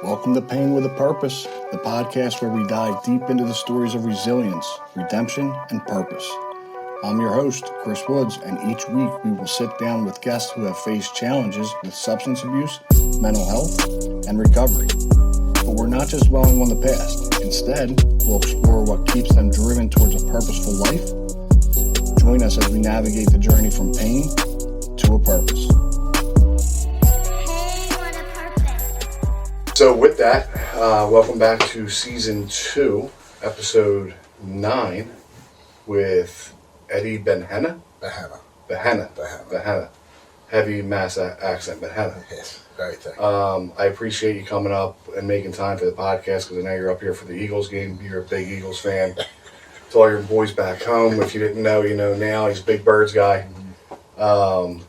Welcome to Pain with a Purpose, the podcast where we dive deep into the stories of resilience, redemption, and purpose. I'm your host, Chris Woods, and each week we will sit down with guests who have faced challenges with substance abuse, mental health, and recovery. But we're not just dwelling on the past. Instead, we'll explore what keeps them driven towards a purposeful life. Join us as we navigate the journey from pain to a purpose. So with that, welcome back to Season 2, Episode 9 with Eddie Behenna. Behenna. Heavy mass accent, Behenna. Yes, very thick. I appreciate you coming up and making time for the podcast because I know you're up here for the Eagles game. You're a big Eagles fan. To all your boys back home, if you didn't know, you know now. He's a big Birds guy. I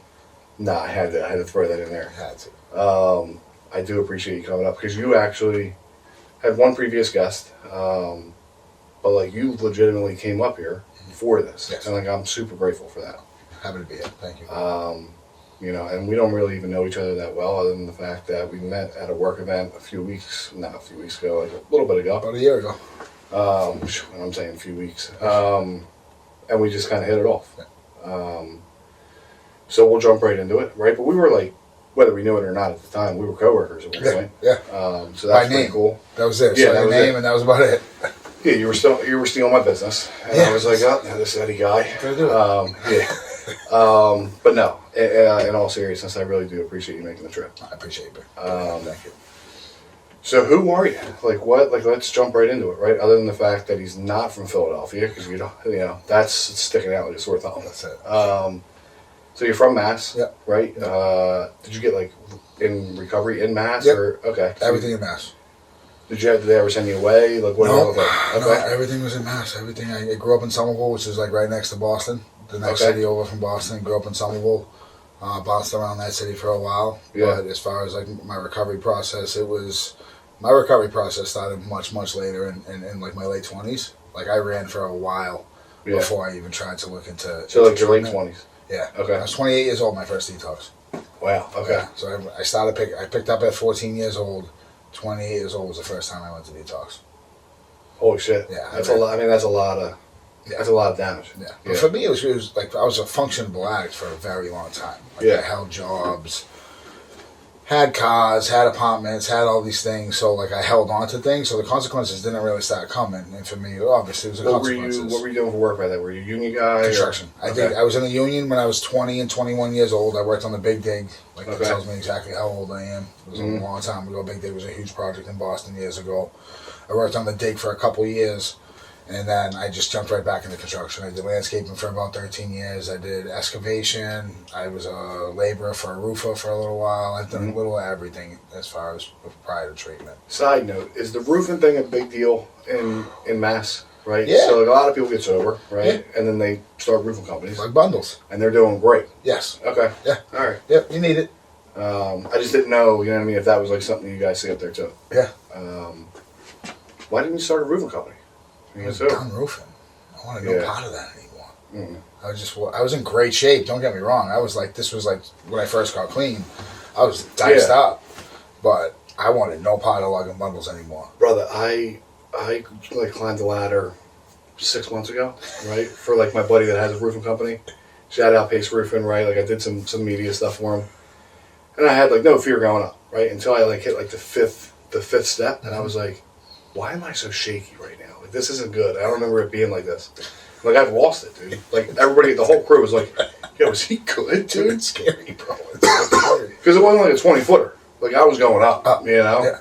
had to throw that in there. Had to. I do appreciate you coming up because you actually had one previous guest, but like you legitimately came up here for this, yes. And like I'm super grateful for that. Happy to be here. Thank you. You know, and we don't really even know each other that well, other than the fact that we met at a work event a few weeks ago, like a little bit ago. About a year ago. I'm saying a few weeks, and we just kind of hit it off. Yeah. So we'll jump right into it, right? But we were like, whether we knew it or not at the time, we were coworkers at one point. Yeah. So that's pretty name. cool. That was it. Yeah, so that was name, it. and that was about it. Yeah, you were stealing my business, and Yeah. I was like, oh, this Eddie guy. Gotta do it. Yeah. But no, in all seriousness, I really do appreciate you making the trip. I appreciate it. Thank you. So who are you? Like what? Like let's jump right into it, right? Other than the fact that he's not from Philadelphia, because you know that's sticking out like a sore thumb. That's it. So you're from Mass, Yep. right? Did you get like in recovery in Mass, Yep. or okay? So Everything in Mass. Did they ever send you away? Like what? No, Okay. no, everything was in Mass. Everything. I grew up in Somerville, which is like right next to Boston. The next Okay. city over from Boston. Grew up in Somerville. Bounced around that city for a while. Yeah. But as far as like my recovery process, my recovery process started much later in like my late 20s. Like I ran for a while before I even tried to look into. So like your late treatment. 20s. Yeah. Okay. I was 28 years old my first detox. Wow. Okay. Yeah. So I picked up at 14 years old. 28 years old was the first time I went to detox. Holy shit. Yeah. That's a lot. I mean, that's a lot of. Yeah. That's a lot of damage. Yeah. But for me, it was like I was a functional addict for a very long time. Like I held jobs, had cars, had apartments, had all these things. So like I held on to things. So the consequences didn't really start coming. And for me, obviously, it was the consequences. What were you doing for work by that? Were you a union guy? Construction. I was in the union when I was 20 and 21 years old. I worked on the Big Dig. Like that tells me exactly how old I am. It was a long time ago. Big Dig was a huge project in Boston years ago. I worked on the dig for a couple years, and then I just jumped right back into construction. I did landscaping for about 13 years. I did excavation. I was a laborer for a roofer for a little while. I've done a little of everything as far as prior to treatment. Side note, is the roofing thing a big deal in Mass? Right? Yeah. So like, a lot of people get sober, right? Yeah. And then they start roofing companies. Like bundles. And they're doing great. Yes. Okay. Yeah. All right. Yep, you need it. I just didn't know, you know what I mean, if that was like something you guys see up there too. Yeah. Why didn't you start a roofing company? I was done roofing. I want to no part of that anymore. I was in great shape. Don't get me wrong. This was like when I first got clean. I was diced up, but I wanted no part of lugging bundles anymore. Brother, I like climbed the ladder 6 months ago, right? For like my buddy that has a roofing company. Shout out Pace Roofing, right? Like I did some media stuff for him, and I had like no fear going up, right? Until I like hit like the fifth step, and I was like, why am I so shaky right now? Like this isn't good. I don't remember it being like this. Like I've lost it, dude. Like everybody, the whole crew was like, "Yo, is he good, dude?" It's scary, bro. It's so scary. Because it wasn't like a 20-footer. Like I was going up, you know. Yeah.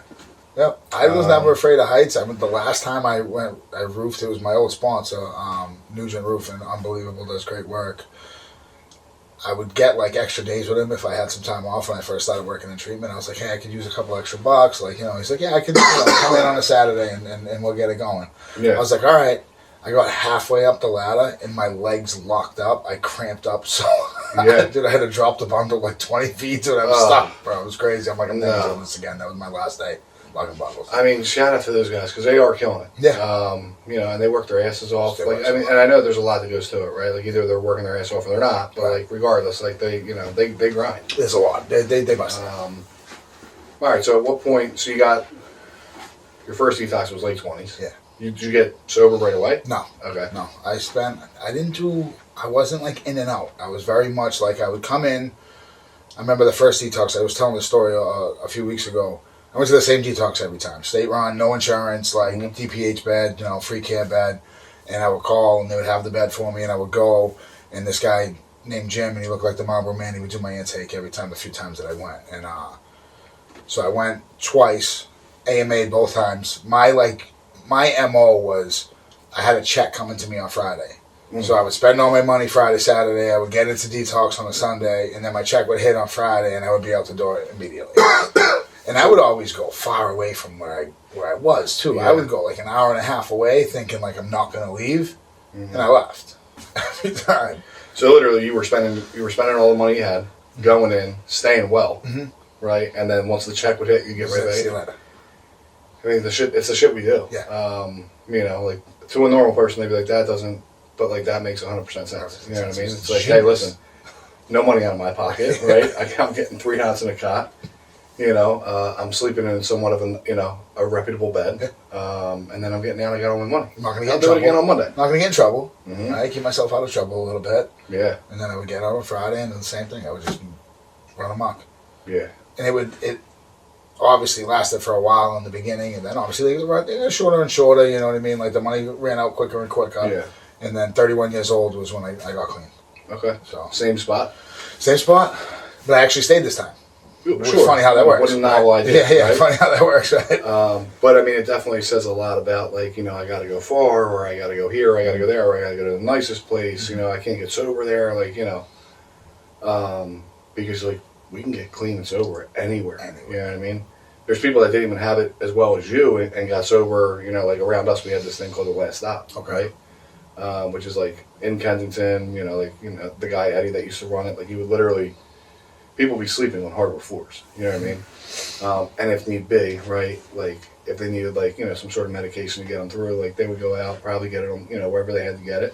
Yep. I was never afraid of heights. The last time I roofed, it was my old sponsor, Nugent Roofing. Unbelievable, does great work. I would get like extra days with him if I had some time off when I first started working in treatment. I was like, hey, I could use a couple extra bucks. Like, he's like, yeah, I could come in on a Saturday and we'll get it going. Yeah. I was like, all right. I got halfway up the ladder and my legs locked up. I cramped up so dude, I had to drop the bundle like 20 feet to it. I was stuck, bro. It was crazy. I'm like, I'm never doing this again. That was my last day. Bundles. I mean, shout out to those guys because they are killing it. Yeah. And they work their asses off. Like, I mean, and I know there's a lot that goes to it, right? Like either they're working their ass off or they're not. But like, regardless, like they grind. There's a lot. They bust. All right, so at what point, so you got, your first detox was late 20s. Yeah. Did you get sober right away? No. Okay. No. I wasn't like in and out. I was very much like I would come in. I remember the first detox, I was telling the story a few weeks ago. I went to the same detox every time. State run, no insurance, like DPH bed, free care bed. And I would call and they would have the bed for me and I would go. And this guy named Jim, and he looked like the Marlboro Man, he would do my intake every time, the few times that I went. And so I went twice, AMA both times. My MO was I had a check coming to me on Friday. Mm-hmm. So I would spend all my money Friday, Saturday. I would get into detox on a Sunday, and then my check would hit on Friday, and I would be out the door immediately. And I would always go far away from where I was too. Yeah. I would go like an hour and a half away, thinking like I'm not going to leave, and I left every time. So literally, you were spending all the money you had, going in, staying well, right? And then once the check would hit, you get right See you back. later. I mean, it's the shit we do. Yeah. Like to a normal person, they'd be like, that doesn't, but like that makes 100% sense. You know what I mean? It's like, hey, listen, no money out of my pocket, right? I'm getting 3 nights in a cot. I'm sleeping in somewhat of a reputable bed, and then I'm getting out. I got all my money. I'm not going to get I'll in do trouble. it again on Monday. Not going to get in trouble. Right? Keep myself out of trouble a little bit. Yeah. And then I would get out on Friday, and then the same thing. I would just run amok. Yeah. And it obviously lasted for a while in the beginning, and then obviously it got shorter and shorter. You know what I mean? Like the money ran out quicker and quicker. Yeah. And then 31 years old was when I got clean. Okay. So same spot. Same spot, but I actually stayed this time. It's funny how that works. What a novel idea. Yeah, right? Funny how that works, right? But I mean, it definitely says a lot about I got to go far, or I got to go here, or I got to go there, or I got to go to the nicest place. I can't get sober there, because we can get clean and sober anywhere. You know what I mean? There's people that didn't even have it as well as you and got sober. Around us, we had this thing called the Last Stop, okay, right? Which is in Kensington. The guy Eddie that used to run it. He would literally. People be sleeping on hardwood floors, you know what I mean? And if need be, right, if they needed, some sort of medication to get them through, they would go out, probably get it on, wherever they had to get it,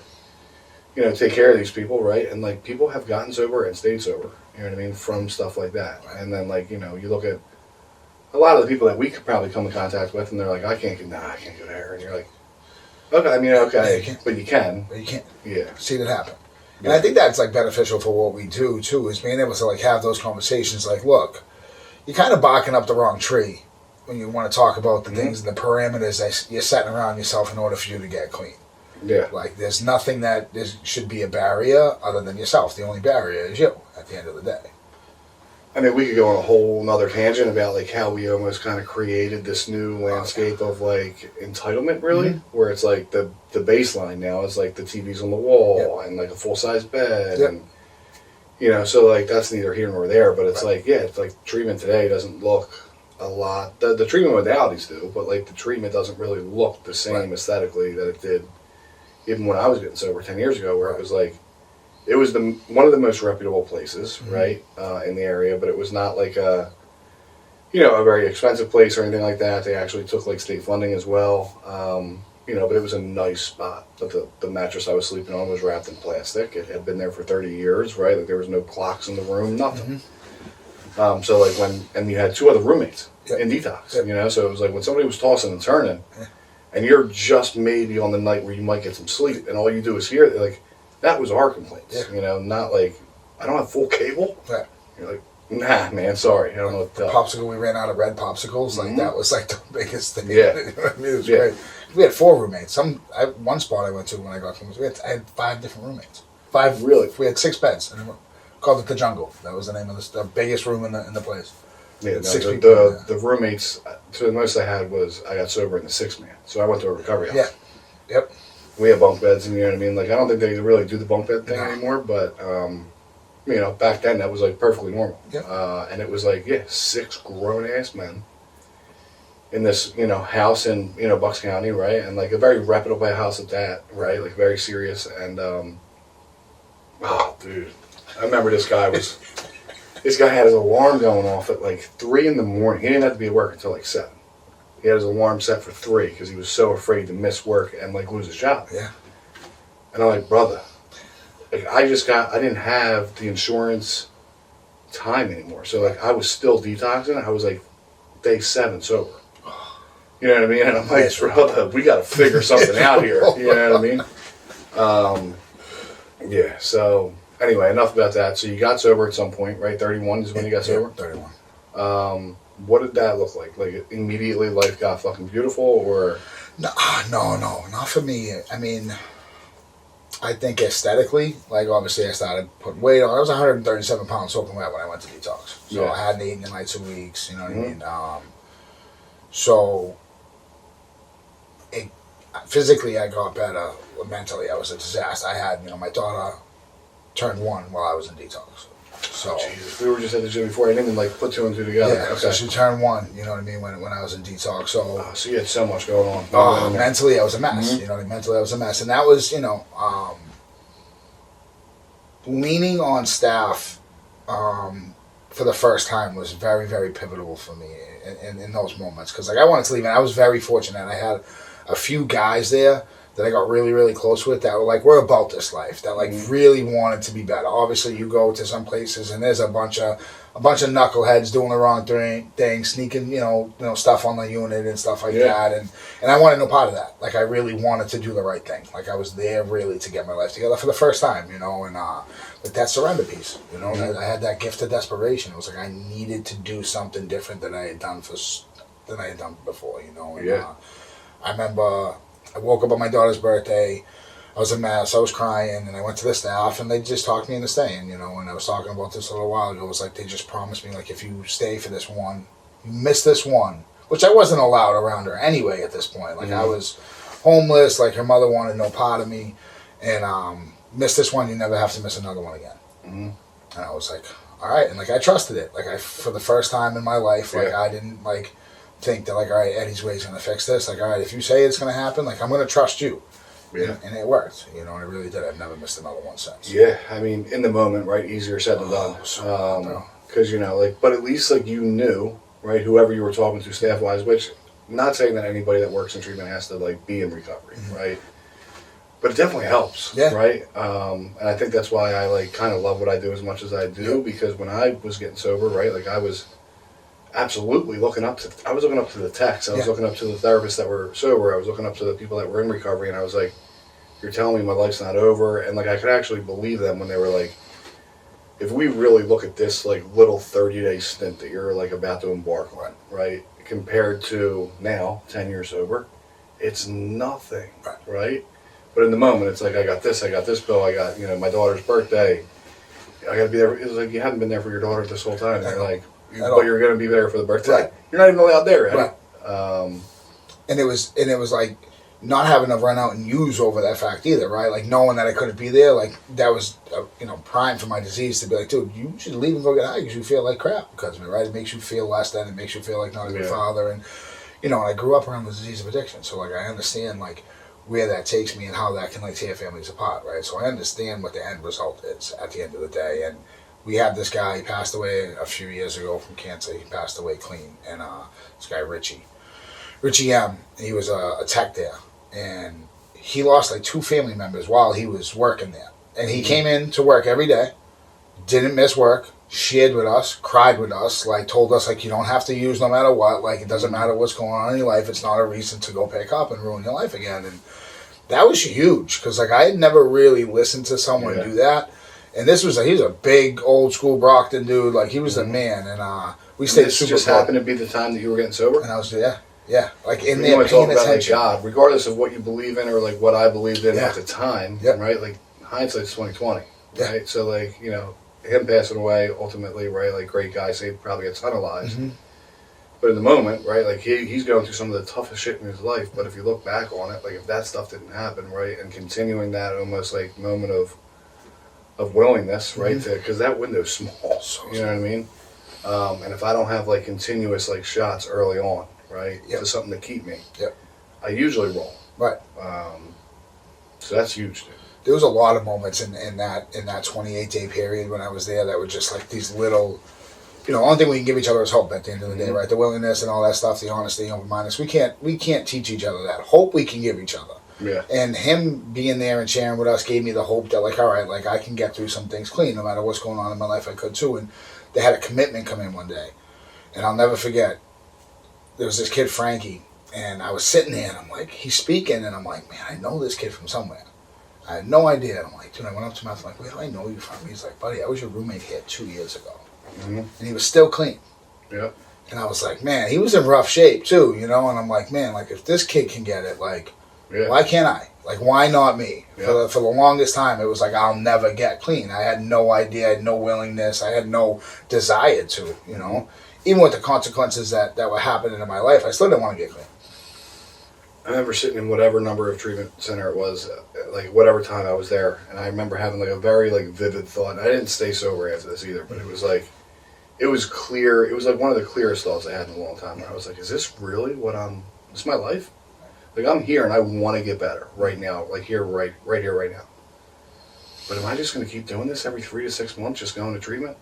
take care of these people, right? And, people have gotten sober and stayed sober, you know what I mean, from stuff like that. And then, you look at a lot of the people that we could probably come in contact with, and they're like, I can't go there. And you're like, okay, but you can. But you can't. Yeah. See that happen. And I think that's beneficial for what we do too, is being able to have those conversations. Look, you're kind of barking up the wrong tree when you want to talk about the things and the parameters that you're setting around yourself in order for you to get clean. Yeah. There's nothing that should be a barrier other than yourself. The only barrier is you at the end of the day. I mean, we could go on a whole nother tangent about how we almost kind of created this new landscape of entitlement, really, where it's the baseline now is the TV's on the wall and a full size bed, and so that's neither here nor there. But it's it's treatment today doesn't look a lot. The treatment modalities do, but the treatment doesn't really look the same aesthetically that it did even when I was getting sober 10 years ago, where it was it was one of the most reputable places, right, in the area, but it was not a very expensive place or anything like that. They actually took state funding as well, but it was a nice spot. But the mattress I was sleeping on was wrapped in plastic. It had been there for 30 years, right? There was no clocks in the room, nothing. And you had 2 other roommates in detox, so it was when somebody was tossing and turning, and you're just maybe on the night where you might get some sleep, and all you do is hear that was our complaints, not I don't have full cable. Yeah. You're nah, man, sorry, I don't know what to tell. Popsicle, we ran out of red popsicles. That was the biggest thing. Yeah. It was great. We had 4 roommates. One spot I went to when I got clean, I had 5 different roommates. 5, really? We had 6 beds. And called it the Jungle. That was the name of the biggest room in the place. Yeah, 6 people. The roommates, so the most I had was I got sober in the 6-man. So I went to a recovery house. Yeah. Yep. We had bunk beds, and you know what I mean? I don't think they really do the bunk bed thing anymore, but, back then that was, perfectly normal. Yep. And it was 6 grown-ass men in this, house in, Bucks County, right? And, a very reputable house at that, right? Very serious, and, oh, dude. I remember this guy had his alarm going off at, 3 in the morning. He didn't have to be at work until, 7. He had his alarm set for 3 because he was so afraid to miss work and lose his job. Yeah. And I'm brother, I didn't have the insurance time anymore. So I was still detoxing. I was day 7 sober. You know what I mean? And I'm like, brother, we got to figure something out here. You know what I mean? Yeah, so anyway, enough about that. So you got sober at some point, right? 31 is when you got sober? 31. What did that look like? Like, immediately life got fucking beautiful, or? No, not for me. I mean, I think aesthetically, like, obviously I started putting weight on. I was 137 pounds soaking wet when I went to detox. So I hadn't eaten in like 2 weeks, you know what I mean? So, physically I got better. Mentally I was a disaster. I had, my daughter turned 1 while I was in detox. So Jesus, we were just at the gym before. I didn't even like put 2 and 2 together. Yeah, okay. So she turned 1. You know what I mean? When I was in detox. So so you had so much going on. Mentally, I was a mess. You know, mentally I was a mess, and that was leaning on staff for the first time was very, very pivotal for me in those moments, because like I wanted to leave, and I was very fortunate. I had a few guys there that I got really, really close with that were like, we're about this life, that like really wanted to be better. Obviously, you go to some places and there's a bunch of knuckleheads doing the wrong thing, sneaking, stuff on the unit and stuff like that. And I wanted no part of that. Like, I really wanted to do the right thing. Like, I was there really to get my life together for the first time, and like that surrender piece, I had that gift of desperation. It was like I needed to do something different than I had done before, And, I remember I woke up on my daughter's birthday. I was a mess. I was crying, and I went to the staff, and they just talked me into staying, And I was talking about this a little while ago. It was like they just promised me, like, if you stay for this one, you miss this one, which I wasn't allowed around her anyway at this point. Like, I was homeless. Like, her mother wanted no part of me, and miss this one, you never have to miss another one again. And I was like, all right, and like I trusted it. Like, for the first time in my life, like I didn't like think that, like, all right, Eddie's way is going to fix this. Like, all right, if you say it's going to happen, like, I'm going to trust you. Yeah. And it worked. And it really did. I've never missed another one since. Yeah, I mean, in the moment, right, easier said than done. Because, but at least, like, you knew, right, whoever you were talking to staff-wise, which, I'm not saying that anybody that works in treatment has to, like, be in recovery, right? But it definitely helps, right? And I think that's why I, like, kind of love what I do as much as I do, because when I was getting sober, right, like, I was absolutely looking up to the techs. I was looking up to the therapists that were sober. I was looking up to the people that were in recovery, and I was like, you're telling me my life's not over. And like, I could actually believe them when they were like, if we really look at this like little 30-day stint that you're like about to embark on, right, compared to now 10 years sober, it's nothing, right? But in the moment, it's like, I got this bill, I got, my daughter's birthday, I got to be there. It was like, you haven't been there for your daughter this whole time. You're like, but you're going to be there for the birthday. Right. You're not even allowed there, right? And it was like not having to run out and use over that fact either, right? Like, knowing that I couldn't be there, like, that was prime for my disease to be like, dude, you should leave and go get high because you feel like crap because of it, right? It makes you feel less than, it makes you feel like not a good father, and I grew up around the disease of addiction, so like I understand like where that takes me and how that can like tear families apart, right? So I understand what the end result is at the end of the day. And we had this guy, he passed away a few years ago from cancer. He passed away clean. And this guy, Richie M., he was a tech there. And he lost like 2 family members while he was working there. And he came in to work every day, didn't miss work, shared with us, cried with us, like told us like, you don't have to use no matter what. Like, it doesn't matter what's going on in your life. It's not a reason to go pick up and ruin your life again. And that was huge because like I had never really listened to someone do that. And this was he was a big old school Brockton dude. Like, he was the man, and we stayed super close. Just happened to be the time that you were getting sober, and I was like in there paying attention. Like God, regardless of what you believe in or like what I believed in at the time, right? Like, hindsight's 20/20, right? So like him passing away ultimately, right? Like, great guy, saved probably a ton of lives. But in the moment, right? Like he's going through some of the toughest shit in his life. But if you look back on it, like if that stuff didn't happen, right, and continuing that almost like moment of willingness, right? Because that window's small, you know what I mean? And if I don't have like continuous like shots early on, right, to something to keep me, I usually roll. Right. So that's huge, dude. There was a lot of moments in that 28-day period when I was there that were just like these little, only thing we can give each other is hope at the end of the day, right? The willingness and all that stuff, the honesty, open-mindedness. We can't teach each other that. Hope we can give each other. Yeah. And him being there and sharing with us gave me the hope that, like, all right, like, I can get through some things clean no matter what's going on in my life. I could too. And they had a commitment come in one day. And I'll never forget, there was this kid, Frankie, and I was sitting there, and I'm like, he's speaking, and I'm like, man, I know this kid from somewhere. I had no idea. And I'm like, dude, I went up to him, I was like, where do I know you from? He's like, buddy, I was your roommate here 2 years ago. Mm-hmm. And he was still clean. Yeah. And I was like, man, he was in rough shape too, you know? And I'm like, man, like, if this kid can get it, like, why can't I? Like, why not me? Yeah. For the longest time, it was like, I'll never get clean. I had no idea. I had no willingness. I had no desire to, you know? Even with the consequences that were happening in my life, I still didn't want to get clean. I remember sitting in whatever number of treatment center it was, like whatever time I was there, and I remember having like a very like vivid thought. And I didn't stay sober after this either, but it was like, it was clear. It was like one of the clearest thoughts I had in a long time. Where I was like, is this really this is my life? Like, I'm here and I want to get better right now, like here, right here, right now. But am I just going to keep doing this every 3 to 6 months, just going to treatment?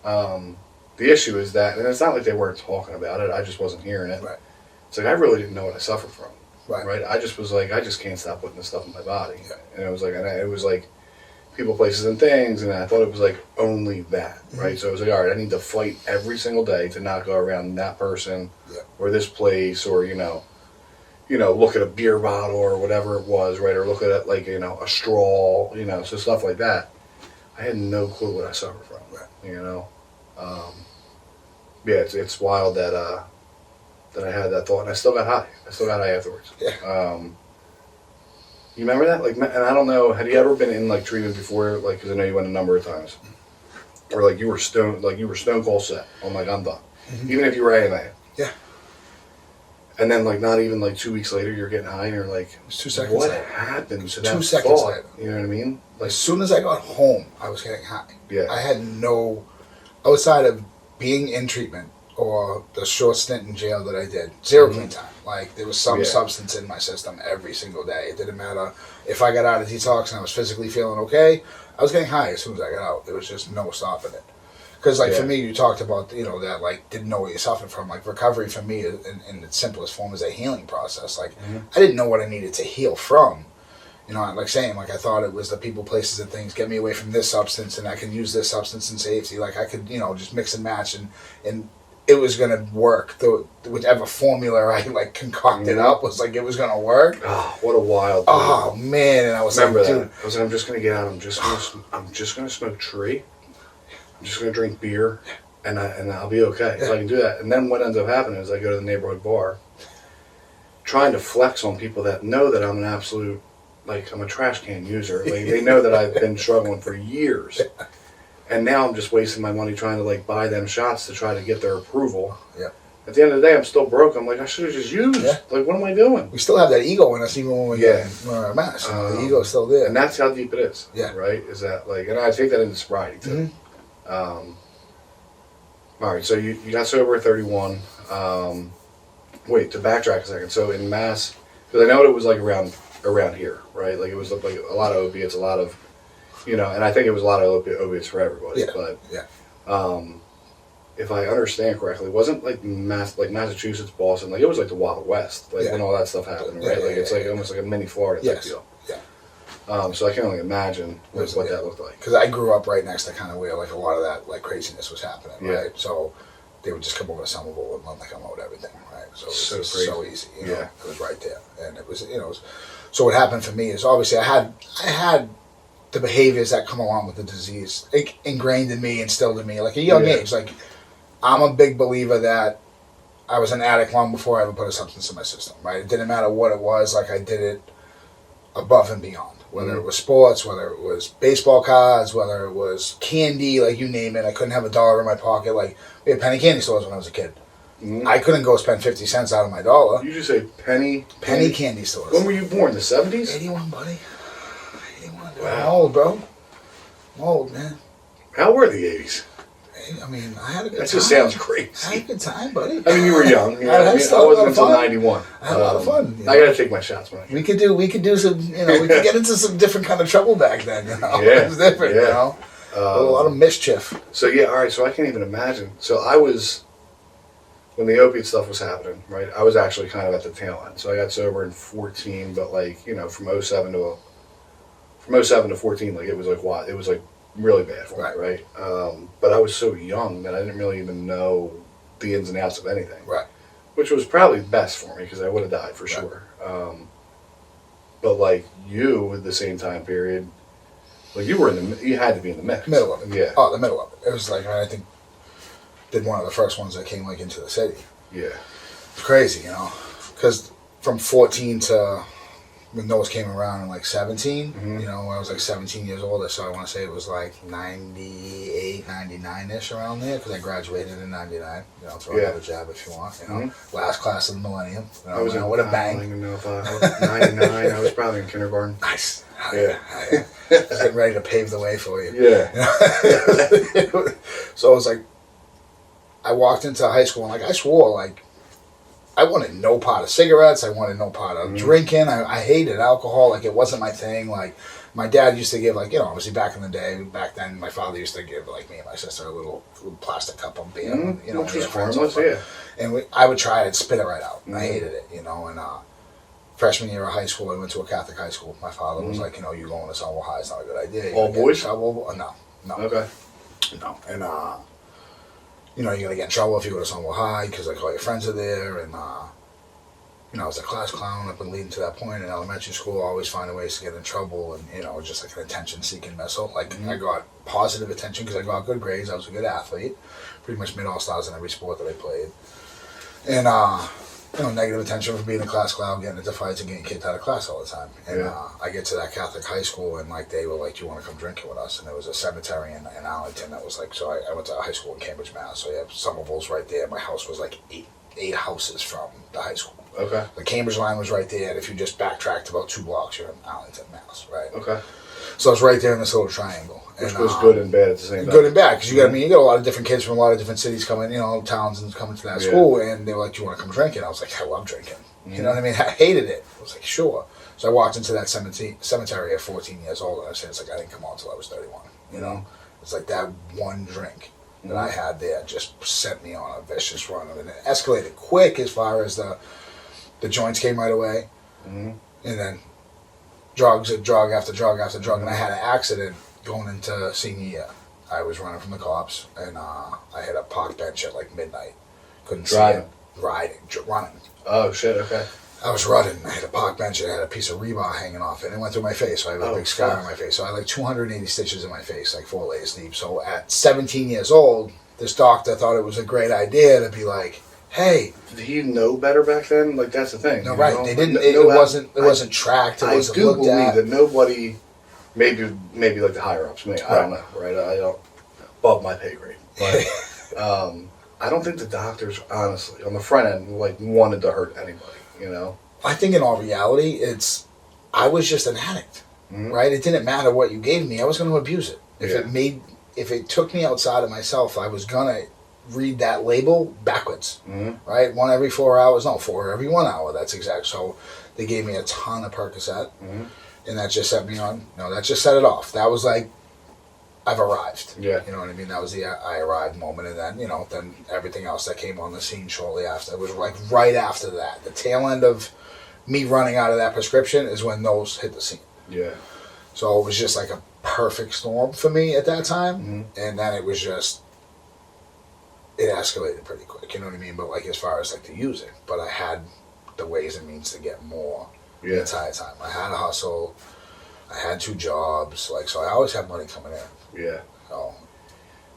The issue is that, and it's not like they weren't talking about it, I just wasn't hearing it. Right. It's like, I really didn't know what I suffered from. Right. I just was like, I just can't stop putting this stuff in my body. Yeah. And it was like people, places, and things, and I thought it was like only that, right? So I was like, all right, I need to fight every single day to not go around that person or this place, or look at a beer bottle or whatever it was, right? Or look at it like, a straw, so stuff like that. I had no clue what I suffered from, it's wild that I had that thought, and I still got high. Afterwards. Yeah. You remember that? Like, and I don't know, had you ever been in like treatment before? Like, because I know you went a number of times, or like you were stone cold set. I'm like, I'm done. Mm-hmm. Even if you were AMA. Yeah. And then, like, not even like 2 weeks later, you're getting high, and you're like, it was 2 seconds what later. happened to 2 that seconds thought? later. You know what I mean? Like, as soon as I got home, I was getting high. Yeah. I had no, outside of being in treatment or the short stint in jail that I did, zero clean time. Like, there was some substance in my system every single day. It didn't matter if I got out of detox and I was physically feeling okay. I was getting high as soon as I got out. There was just no stopping it. Because, like, for me, you talked about, that, like, didn't know what you suffered from. Like, recovery for me, in its simplest form, is a healing process. Like, I didn't know what I needed to heal from. Like saying, like, I thought it was the people, places, and things, get me away from this substance, and I can use this substance in safety. Like, I could, just mix and match, and it was going to work. Whichever formula I, like, concocted up was, like, it was going to work. Oh, what a wild thing. Oh, man. And I was Remember like, that. dude. I was like, I'm just going to get out. I'm just going to smoke tree. I'm just going to drink beer, and I'll be okay. So I can do that. And then what ends up happening is I go to the neighborhood bar, trying to flex on people that know that I'm an absolute, like, I'm a trash can user. Like, they know that I've been struggling for years. And now I'm just wasting my money trying to, like, buy them shots to try to get their approval. Yeah. At the end of the day, I'm still broke. I'm like, I should have just used. Yeah. Like, what am I doing? We still have that ego in us even when we're a mess. The ego's still there. And that's how deep it is. Yeah. Right? Is that, like, and I take that into sobriety, too. Mm-hmm. All right, so you got sober at 31. Wait, to backtrack a second. So in Mass, because I know it was like around here, right? Like, it was like a lot of opiates, a lot of, and I think it was a lot of opiates for everybody. Yeah. But yeah. If I understand correctly, it wasn't like Massachusetts, Boston, like it was like the Wild West, like when all that stuff happened, right? Like it's like almost like a mini Florida type deal. So I can only imagine what that looked like. Because I grew up right next to kind of where like a lot of that like craziness was happening, right? So they would just come over to Somerville and like unload everything, right? So it was so easy, It was right there, and it was so what happened for me is obviously I had the behaviors that come along with the disease ingrained in me, instilled in me, like at a young age. Like, I'm a big believer that I was an addict long before I ever put a substance in my system, right? It didn't matter what it was, like I did it above and beyond. Whether it was sports, whether it was baseball cards, whether it was candy, like you name it. I couldn't have $1 in my pocket. Like, we had penny candy stores when I was a kid. Mm-hmm. I couldn't go spend 50 cents out of my dollar. You just say penny candy stores. When were you born? The 70s? 81, buddy. 81. Wow. I'm old, bro. I'm old, man. How were the 80s? I mean, I had a good time. That just sounds crazy. I had a good time, buddy. I mean, you were young. I wasn't until 91. I had a lot of fun. I got to take my shots, man. We could do some, we could get into some different kind of trouble back then, It was different, a lot of mischief. So, all right, so I can't even imagine. So I was, when the opiate stuff was happening, right, I was actually kind of at the tail end. So I got sober in 14, but like, from 07 to 14, like, it was like, what? It was like, really bad for me, right? But I was so young that I didn't really even know the ins and outs of anything. Right. which was probably best for me because I would have died for sure. But like you, at the same time period, like you were you had to be in the mix. Middle of it. Yeah. Oh, the middle of it. It was like, I think, did one of the first ones that came like into the city. Yeah. It's crazy, because from 14 to when those came around in like 17, when I was like 17 years old, so I want to say it was like 98, 99-ish around there, because I graduated in 99. Throw another jab if you want, last class of the millennium. I was with a bang. I don't even know if I was 99. I was probably in kindergarten. Nice. Yeah. I was getting ready to pave the way for you. Yeah. So it was like, I walked into high school and like I swore like, I wanted no part of cigarettes. I wanted no part of drinking. I hated alcohol. Like, it wasn't my thing. Like, my dad used to give, like, obviously back in the day, back then, my father used to give, like, me and my sister a little plastic cup of beer. Which was harmless, yeah. And I would try it and spit it right out. I hated it, and freshman year of high school, I went to a Catholic high school. My father was like, you going to Stonewall High is not a good idea. All boys? No. Okay. No. And, you're going to get in trouble if you go to Stonewall High because, like, all your friends are there. And, I was a class clown up and leading to that point in elementary school, always finding ways to get in trouble. And, just like an attention-seeking missile. Like, I got positive attention because I got good grades. I was a good athlete. Pretty much made all-stars in every sport that I played. And, negative attention for being a class clown, getting into fights and getting kicked out of class all the time. And I get to that Catholic high school, and like they were like, "Do you want to come drinking with us?" And there was a cemetery in Arlington that was like, so I went to high school in Cambridge, Mass. So you have Somerville's right there. My house was like eight houses from the high school. Okay. The Cambridge line was right there, and if you just backtracked about 2 blocks, you're in Arlington, Mass. Right. Okay. So it's right there in this little triangle. Which was good and bad at the same time. Good and bad, because you got a lot of different kids from a lot of different cities coming, towns and coming to that school, and they were like, "Do you want to come drinking?" I was like, "I love drinking." You know what I mean? I hated it. I was like, "Sure." So I walked into that cemetery at 14 years old, and I said, "It's like I didn't come out until I was 31." It's like that one drink that I had there just sent me on a vicious run, and it escalated quick as far as the joints came right away, and then drug after drug after drug, and I had an accident going into senior year. I was running from the cops, and I hit a park bench at like midnight. Couldn't see it. Running. Oh shit! Okay. I was running. I hit a park bench, and I had a piece of rebar hanging off it, and it went through my face. So I had a big scar on my face. So I had like 280 stitches in my face, like 4 layers deep. So at 17 years old, this doctor thought it was a great idea to be like, "Hey." Did he know better back then? Like, that's the thing. No, right? They didn't. It wasn't tracked. It wasn't I do looked believe at. that nobody, maybe like the higher ups, I don't know, right? I don't above my pay grade, but I don't think the doctors, honestly, on the front end, like wanted to hurt anybody. I think in all reality, I was just an addict, right? It didn't matter what you gave me. I was going to abuse it. If it took me outside of myself, I was going to read that label backwards, right? 1 every 4 hours, no, 4 every 1 hour. That's exact. So they gave me a ton of Percocet, and that just set me on. That just set it off. That was like, I've arrived. Yeah. You know what I mean? That was the I arrived moment, and then then everything else that came on the scene shortly after. It was like right after that. The tail end of me running out of that prescription is when those hit the scene. Yeah. So it was just like a perfect storm for me at that time, and then it was just, it escalated pretty quick. You know what I mean? But like as far as like to use it, but I had the ways and means to get more the entire time. I had a hustle. I had 2 jobs. Like, so I always had money coming in. Yeah. So.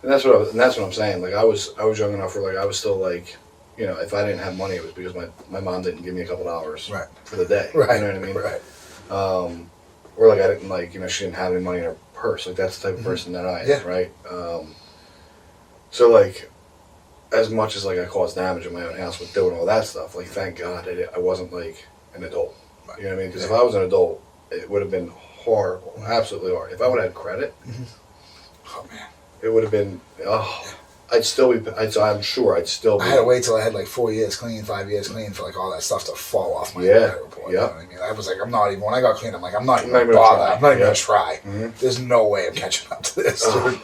And that's what I'm saying. Like I was young enough where like I was still like, if I didn't have money, it was because my mom didn't give me a couple $, right, for the day. Right. You know what I mean? Right. Or like I didn't she didn't have any money in her purse. Like that's the type of person that I am. Right. So like, as much as like I caused damage in my own house with doing all that stuff, like thank God I wasn't like an adult. You know what I mean? Because if I was an adult, it would have been horrible, absolutely horrible. If I would have had credit, oh man, it would have been. I'd still be. I'm sure I'd still be. I had to wait till I had like 4 years clean, 5 years clean for like all that stuff to fall off my credit report. You know what I mean? I was like, I'm not even. When I got clean, I'm like, I'm not even gonna bother. I'm not even gonna try. There's no way I'm catching up to this. Dude.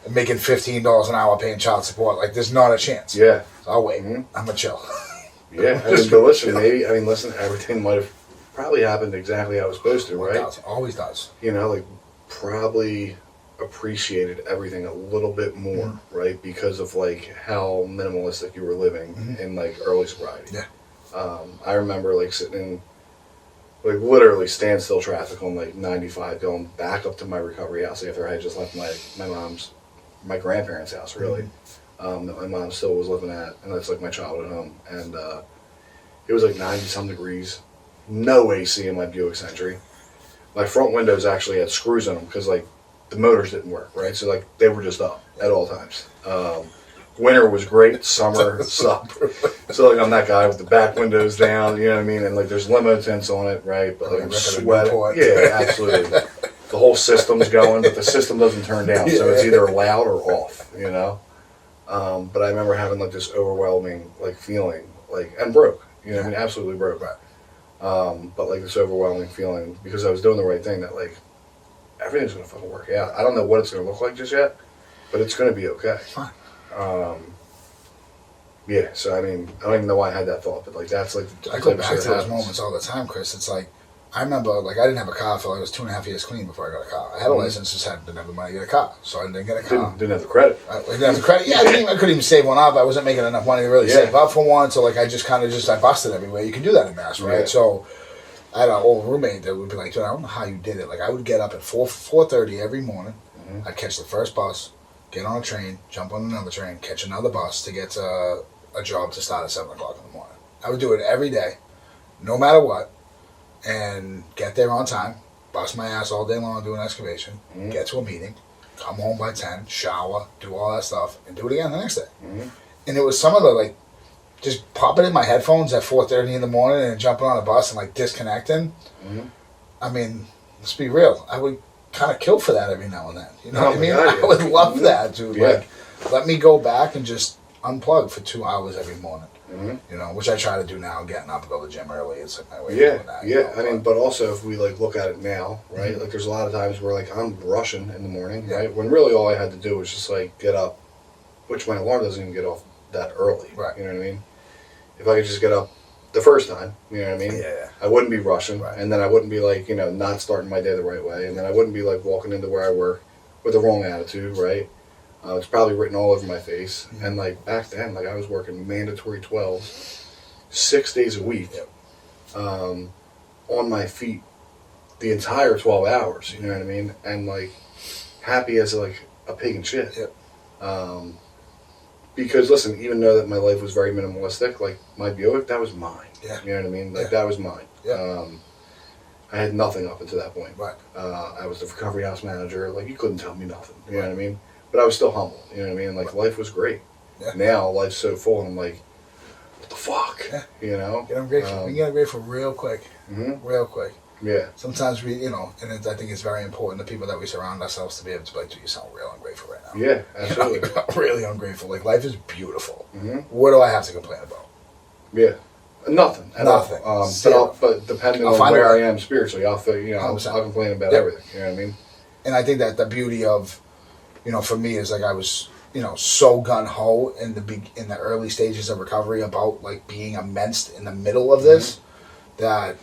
I'm making $15 an hour paying child support. Like, there's not a chance. Yeah. So I'll wait. I'm gonna chill. Yeah. But listen, listen. Everything might have probably happened exactly how it was supposed to, right? Always does. Like probably appreciated everything a little bit more, right? Because of like how minimalistic you were living in like early sobriety. Yeah. I remember like sitting in like literally standstill traffic on like 95 going back up to my recovery house after I had just left my grandparents' house really. That my mom still was living at, and that's like my childhood home. And it was like 90 some degrees, no AC in my Buick Century. My front windows actually had screws in them because like the motors didn't work, right? So like they were just up at all times. Winter was great, summer sucked. So like I'm that guy with the back windows down, you know what I mean? And like there's limo tints on it, right? But like I'm sweating. Yeah, absolutely. The whole system's going, but the system doesn't turn down, so it's either loud or off, you know? But I remember having like this overwhelming like feeling, like, and broke, you know what I mean? Absolutely broke. But like this overwhelming feeling because I was doing the right thing that like everything's gonna fucking work out. I don't know what it's gonna look like just yet, but it's gonna be okay. Fine. Yeah, so I mean, I don't even know why I had that thought, but like that's like I go back to those moments all the time, Chris. It's like I remember, like, I didn't have a car until I was 2.5 years clean before I got a car. I had a license, just didn't have the money to get a car, so I didn't get a car. Didn't have the credit. I didn't have the credit. Yeah, I couldn't even save one up. I wasn't making enough money to really save up for one, so like I just I busted everywhere. You can do that in Mass, right? Yeah. So I had an old roommate that would be like, dude, I don't know how you did it. Like I would get up at 4:30 every morning. I'd catch the first bus, get on a train, jump on another train, catch another bus to get to a job to start at 7 o'clock in the morning. I would do it every day, no matter what, and get there on time, bust my ass all day long doing excavation, get to a meeting, come home by 10, shower, do all that stuff, and do it again the next day. And it was some of the, like, just popping in my headphones at 4:30 in the morning and jumping on a bus and, like, disconnecting. I mean, let's be real. I would kind of kill for that every now and then. You know what I mean? God, I would love that, dude. Yeah. Like, let me go back and just unplug for 2 hours every morning. You know, which I try to do now, getting up and go to the gym early. It's like my way of doing that. Yeah, I mean, but also if we like look at it now, right? Like there's a lot of times where like I'm rushing in the morning, right? When really all I had to do was just like get up, which my alarm doesn't even get off that early. Right. You know what I mean? If I could just get up the first time, you know what I mean? Yeah. I wouldn't be rushing, Right. and then I wouldn't be like, you know, not starting my day the right way, and then I wouldn't be like walking into where I work with the wrong attitude, right? It's probably written all over my face. And like back then, like I was working mandatory 12s, 6 days a week, on my feet the entire 12 hours, you know what I mean? And like happy as like a pig in shit. Because listen, even though that my life was very minimalistic, like my Buick, that was mine. You know what I mean? Like that was mine. I had nothing up until that point. Right. I was the recovery house manager. Like you couldn't tell me nothing. You know what I mean? But I was still humble. You know what I mean? Like life was great. Now life's so full, and I'm like, what the fuck? You know? Get ungrateful. We get ungrateful real quick. Real quick. Yeah. Sometimes we, you know, and I think it's very important, the people that we surround ourselves to be able to be like, dude, you sound real ungrateful right now. Yeah, absolutely. You know, really ungrateful. Like, life is beautiful. What do I have to complain about? Yeah. Nothing. Nothing. But depending on where I am spiritually, I'll feel, you know, I'll complain about everything. You know what I mean? And I think that the beauty of, you know, for me is like I was, you know, so gun-ho in the early stages of recovery about like being immersed in the middle of this that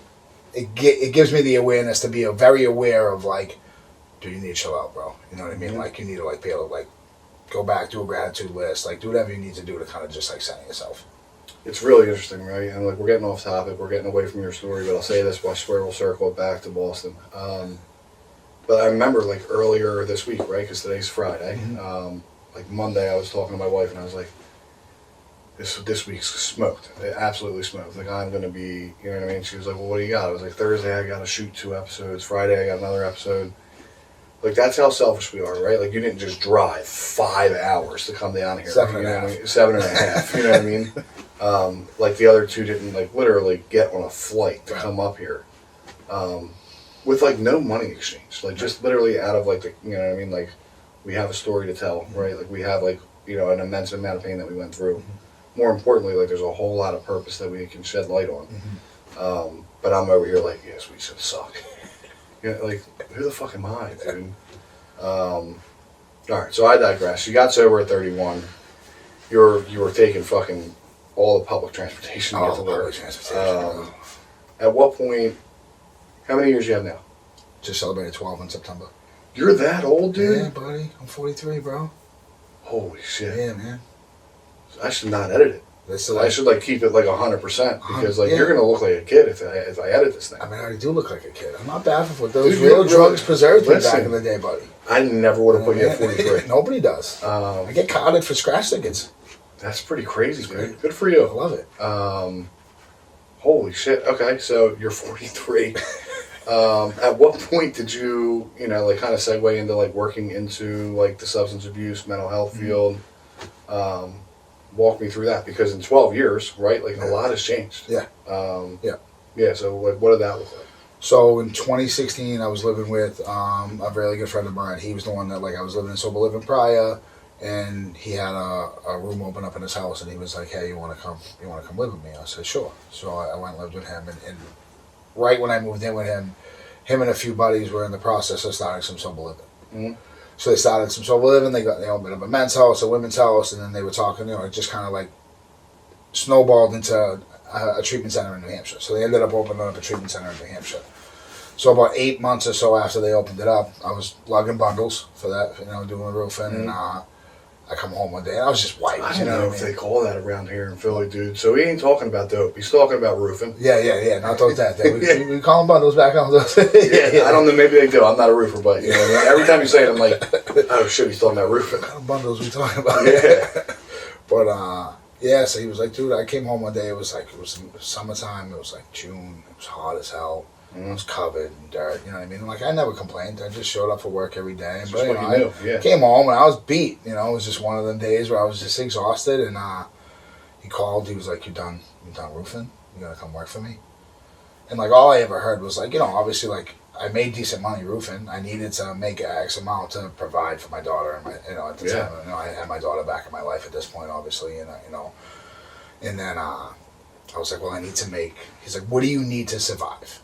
it gives me the awareness to be very aware of like, dude, you need to chill out, bro. You know what I mean? Like you need to like be able to like go back, do a gratitude list, like do whatever you need to do to kind of just like center yourself. It's really interesting, right? And like we're getting off topic, we're getting away from your story, but I'll say this, I swear we'll circle it back to Boston. But I remember like earlier this week, right? Because today's Friday. Like Monday, I was talking to my wife, and I was like, "This week's smoked. It absolutely smoked. Like I'm gonna be, you know what I mean?" She was like, "Well, what do you got?" I was like, "Thursday, I gotta shoot 2 episodes. Friday, I got another episode." Like that's how selfish we are, right? Like you didn't just drive 5 hours to come down here. 7.5. 7.5. You know what I mean? Like the other 2 didn't like literally get on a flight to come up here. With like no money exchange, like just literally out of like the, you know what I mean, like we have a story to tell, right? Like we have like, you know, an immense amount of pain that we went through. More importantly, like there's a whole lot of purpose that we can shed light on. But I'm over here like, yes, we should suck. You know, like who the fuck am I, dude? All right, so I digress. You got sober at 31. You were taking fucking all the public transportation to get to work. At what point? How many years you have now? Just celebrated 12 in September. You're that old, dude? Yeah, buddy. I'm 43, bro. Holy shit. Yeah, man. I should not edit it. I should like keep it like 100% because like you're gonna look like a kid if I edit this thing. I mean, I already do look like a kid. I'm not bad for those real drugs preserved me back in the day, buddy. I never would have put you at 43. Nobody does. I get carded for scratch tickets. That's pretty crazy, dude. Good for you. I love it. Holy shit. Okay, so you're 43. At what point did you, like kind of segue into like working into like the substance abuse, mental health field? Walk me through that because in 12 years, right, like a lot has changed. Yeah. Yeah, so like what did that look like? So in 2016, I was living with a really good friend of mine. He was the one that like I was living in sober living prior, and he had a room open up in his house, and he was like, "Hey, you want to come live with me?" I said, "Sure." So I went and lived with him, and right when I moved in with him and a few buddies were in the process of starting some sober living. Mm-hmm. So they started some sober living. They opened up a men's house, a women's house, and then they were talking. It just kind of like snowballed into a treatment center in New Hampshire. So they ended up opening up a treatment center in New Hampshire. So about 8 months or so after they opened it up, I was lugging bundles for that, doing the roofing, and I come home one day and I was just white. I don't know if they call that around here in Philly, dude. So he ain't talking about dope. He's talking about roofing. Yeah. Not those that. We call them bundles back on those. Yeah, I don't know. Maybe they do. I'm not a roofer, but every time you say it, I'm like, oh shit, he's talking about roofing. What kind of bundles we talking about? Yeah. But so he was like, dude, I came home one day. It was summertime. It was like June. It was hot as hell. It was covered in dirt, you know what I mean? Like, I never complained. I just showed up for work every day. But, I came home and I was beat. It was just one of them days where I was just exhausted. And he called. He was like, you done roofing? You gonna come work for me? And, like, all I ever heard was, like, obviously, like, I made decent money roofing. I needed to make X amount to provide for my daughter. And, at the time, I had my daughter back in my life at this point, obviously. And, and then I was like, well, I need to make... He's like, what do you need to survive?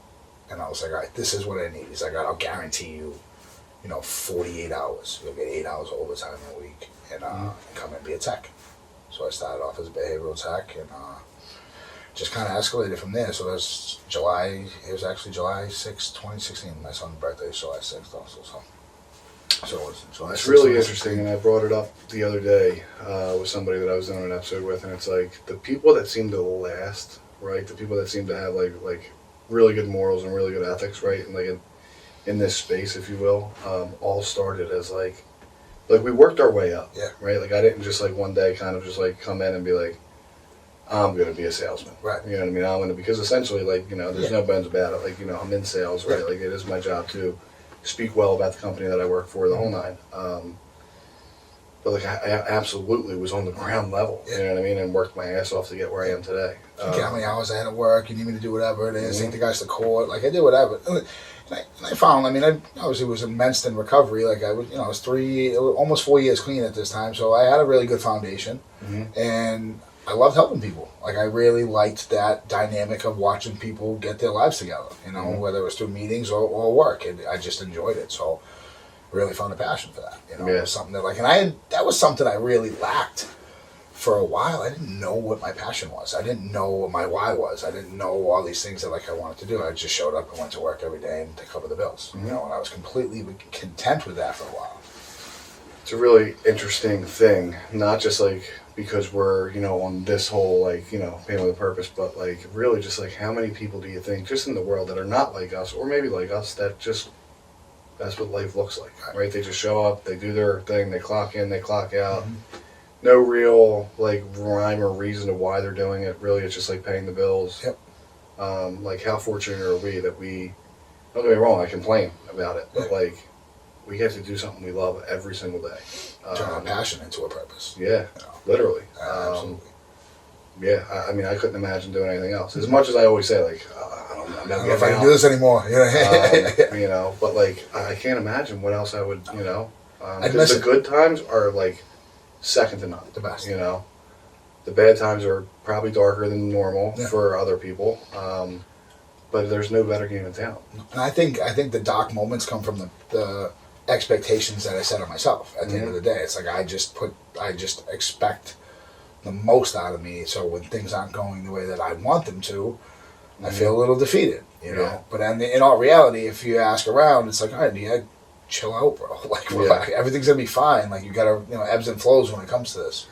And I was like, all right, this is what I need. He's like, I'll guarantee you, 48 hours. You'll get 8 hours overtime a week and come and be a tech. So I started off as a behavioral tech and just kind of escalated from there. So that's July 6, 2016. My son's birthday is July 6th also. So it was July 6th. It's really interesting, and I brought it up the other day with somebody that I was doing an episode with, and it's like the people that seem to last, right? The people that seem to have like really good morals and really good ethics, right? And like in this space, if you will, all started as like we worked our way up, right? Like I didn't just like one day kind of just like come in and be like, I'm going to be a salesman, right? You know what I mean? I'm going to, because essentially like, there's no bones about it. Like, I'm in sales, right? Like it is my job to speak well about the company that I work for, the whole nine. But like I absolutely was on the ground level, you know what I mean, and worked my ass off to get where I am today. How many hours I had to work? You need me to do whatever it is. Take the guys to court. Like I did whatever. And I found. I obviously was immersed in recovery. Like I was, I was almost 4 years clean at this time, so I had a really good foundation, and I loved helping people. Like I really liked that dynamic of watching people get their lives together. Whether it was through meetings or work, and I just enjoyed it. So. Really found a passion for that, It was something that that was something I really lacked for a while. I didn't know what my passion was. I didn't know what my why was. I didn't know all these things that I wanted to do. I just showed up and went to work every day and to cover the bills, and I was completely content with that for a while. It's a really interesting thing, not just like because we're, on this whole paying with a purpose, but like really just like how many people do you think just in the world that are not like us or maybe like us that just that's what life looks like, right? They just show up, they do their thing, they clock in, they clock out. No real like rhyme or reason to why they're doing it. Really, it's just like paying the bills. Yep. Like how fortunate are we that we? Don't get me wrong, I complain about it, but like we get to do something we love every single day. Turn our passion into a purpose. Yeah, literally. Absolutely. Yeah, I couldn't imagine doing anything else. As much as I always say, like, I don't know if I can do this anymore. But like, I can't imagine what else I would, I'd because the good times are like second to none. The best. The bad times are probably darker than normal for other people, but there's no better game in town. And I think the dark moments come from the expectations that I set on myself. At the end of the day, it's like I just expect the most out of me, so when things aren't going the way that I want them to, I feel a little defeated, But in all reality, if you ask around, it's like, all right, chill out, bro. Like, Yeah. relax. Everything's gonna be fine. Like, you gotta, ebbs and flows when it comes to this.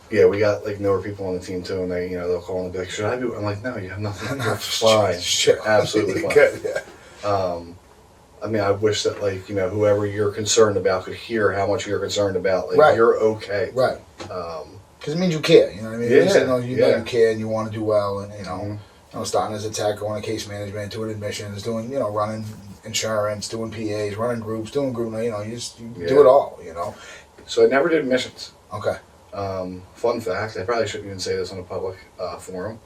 Yeah, we got like newer people on the team too, and they, they'll call and be like, "Should I be?" I'm like, "No, you have nothing. You're fine. Chill. Absolutely fine." Good, yeah. I mean, I wish that like whoever you're concerned about could hear how much you're concerned about. Like, Right. you're okay. Right. Because it means you care. You know what I mean? Yeah. It means, you yeah. care and you want to do well, and Mm-hmm. starting as a tech, going to case management, doing admissions, doing running insurance, doing PAs, running groups, doing group. You do it all. So I never did admissions. Okay. Fun fact: I probably shouldn't even say this on a public forum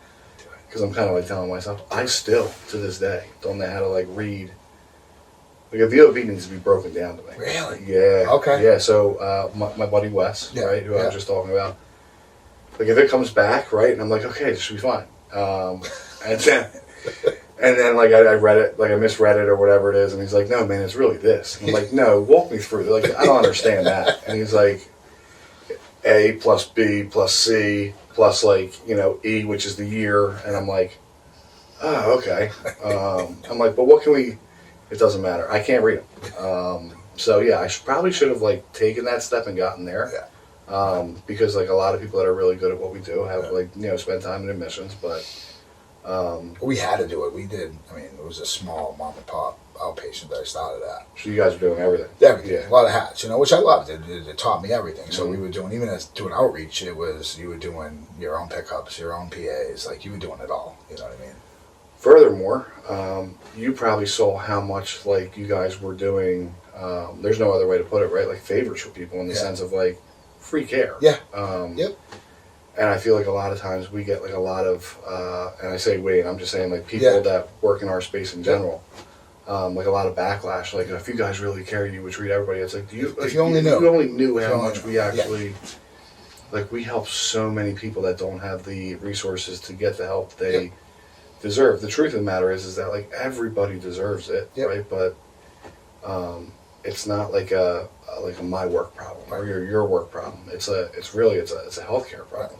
because I'm kind of like telling myself I still to this day don't know how to like read. Like a VOB needs to be broken down to me. Really? Yeah. Okay. Yeah. So my buddy Wes, right, who I was just talking about, like if it comes back, right, and I'm like, okay, this should be fine. And then like I read it, like I misread it or whatever it is, and he's like, no, man, it's really this. And I'm like, no, walk me through. Like I don't understand that. And he's like, A plus B plus C plus like E, which is the year, and I'm like, oh, okay. I'm like, but what can we? It doesn't matter. I can't read them. So yeah, I probably should have like taken that step and gotten there. Yeah. Because like a lot of people that are really good at what we do have like spent time in admissions, but We had to do it. We did. I mean, it was a small mom and pop outpatient that I started at. so you guys are doing everything. Everything. Yeah. A lot of hats, which I loved. It taught me everything. So we were doing, even as doing outreach, you were doing your own pickups, your own PAs, like you were doing it all. You know what I mean? Furthermore, you probably saw how much like you guys were doing. There's no other way to put it, right? Like favors for people in the sense of like free care. Yeah. Yep. And I feel like a lot of times we get like a lot of, and I say we, and I'm just saying like people that work in our space in general, like a lot of backlash. Like if you guys really care, you would treat everybody. It's like If you only knew. You only knew how only much knew. we actually, like we help so many people that don't have the resources to get the help they deserve. The truth of the matter is that like everybody deserves it, right? But it's not like a my work problem or your work problem. It's a healthcare problem.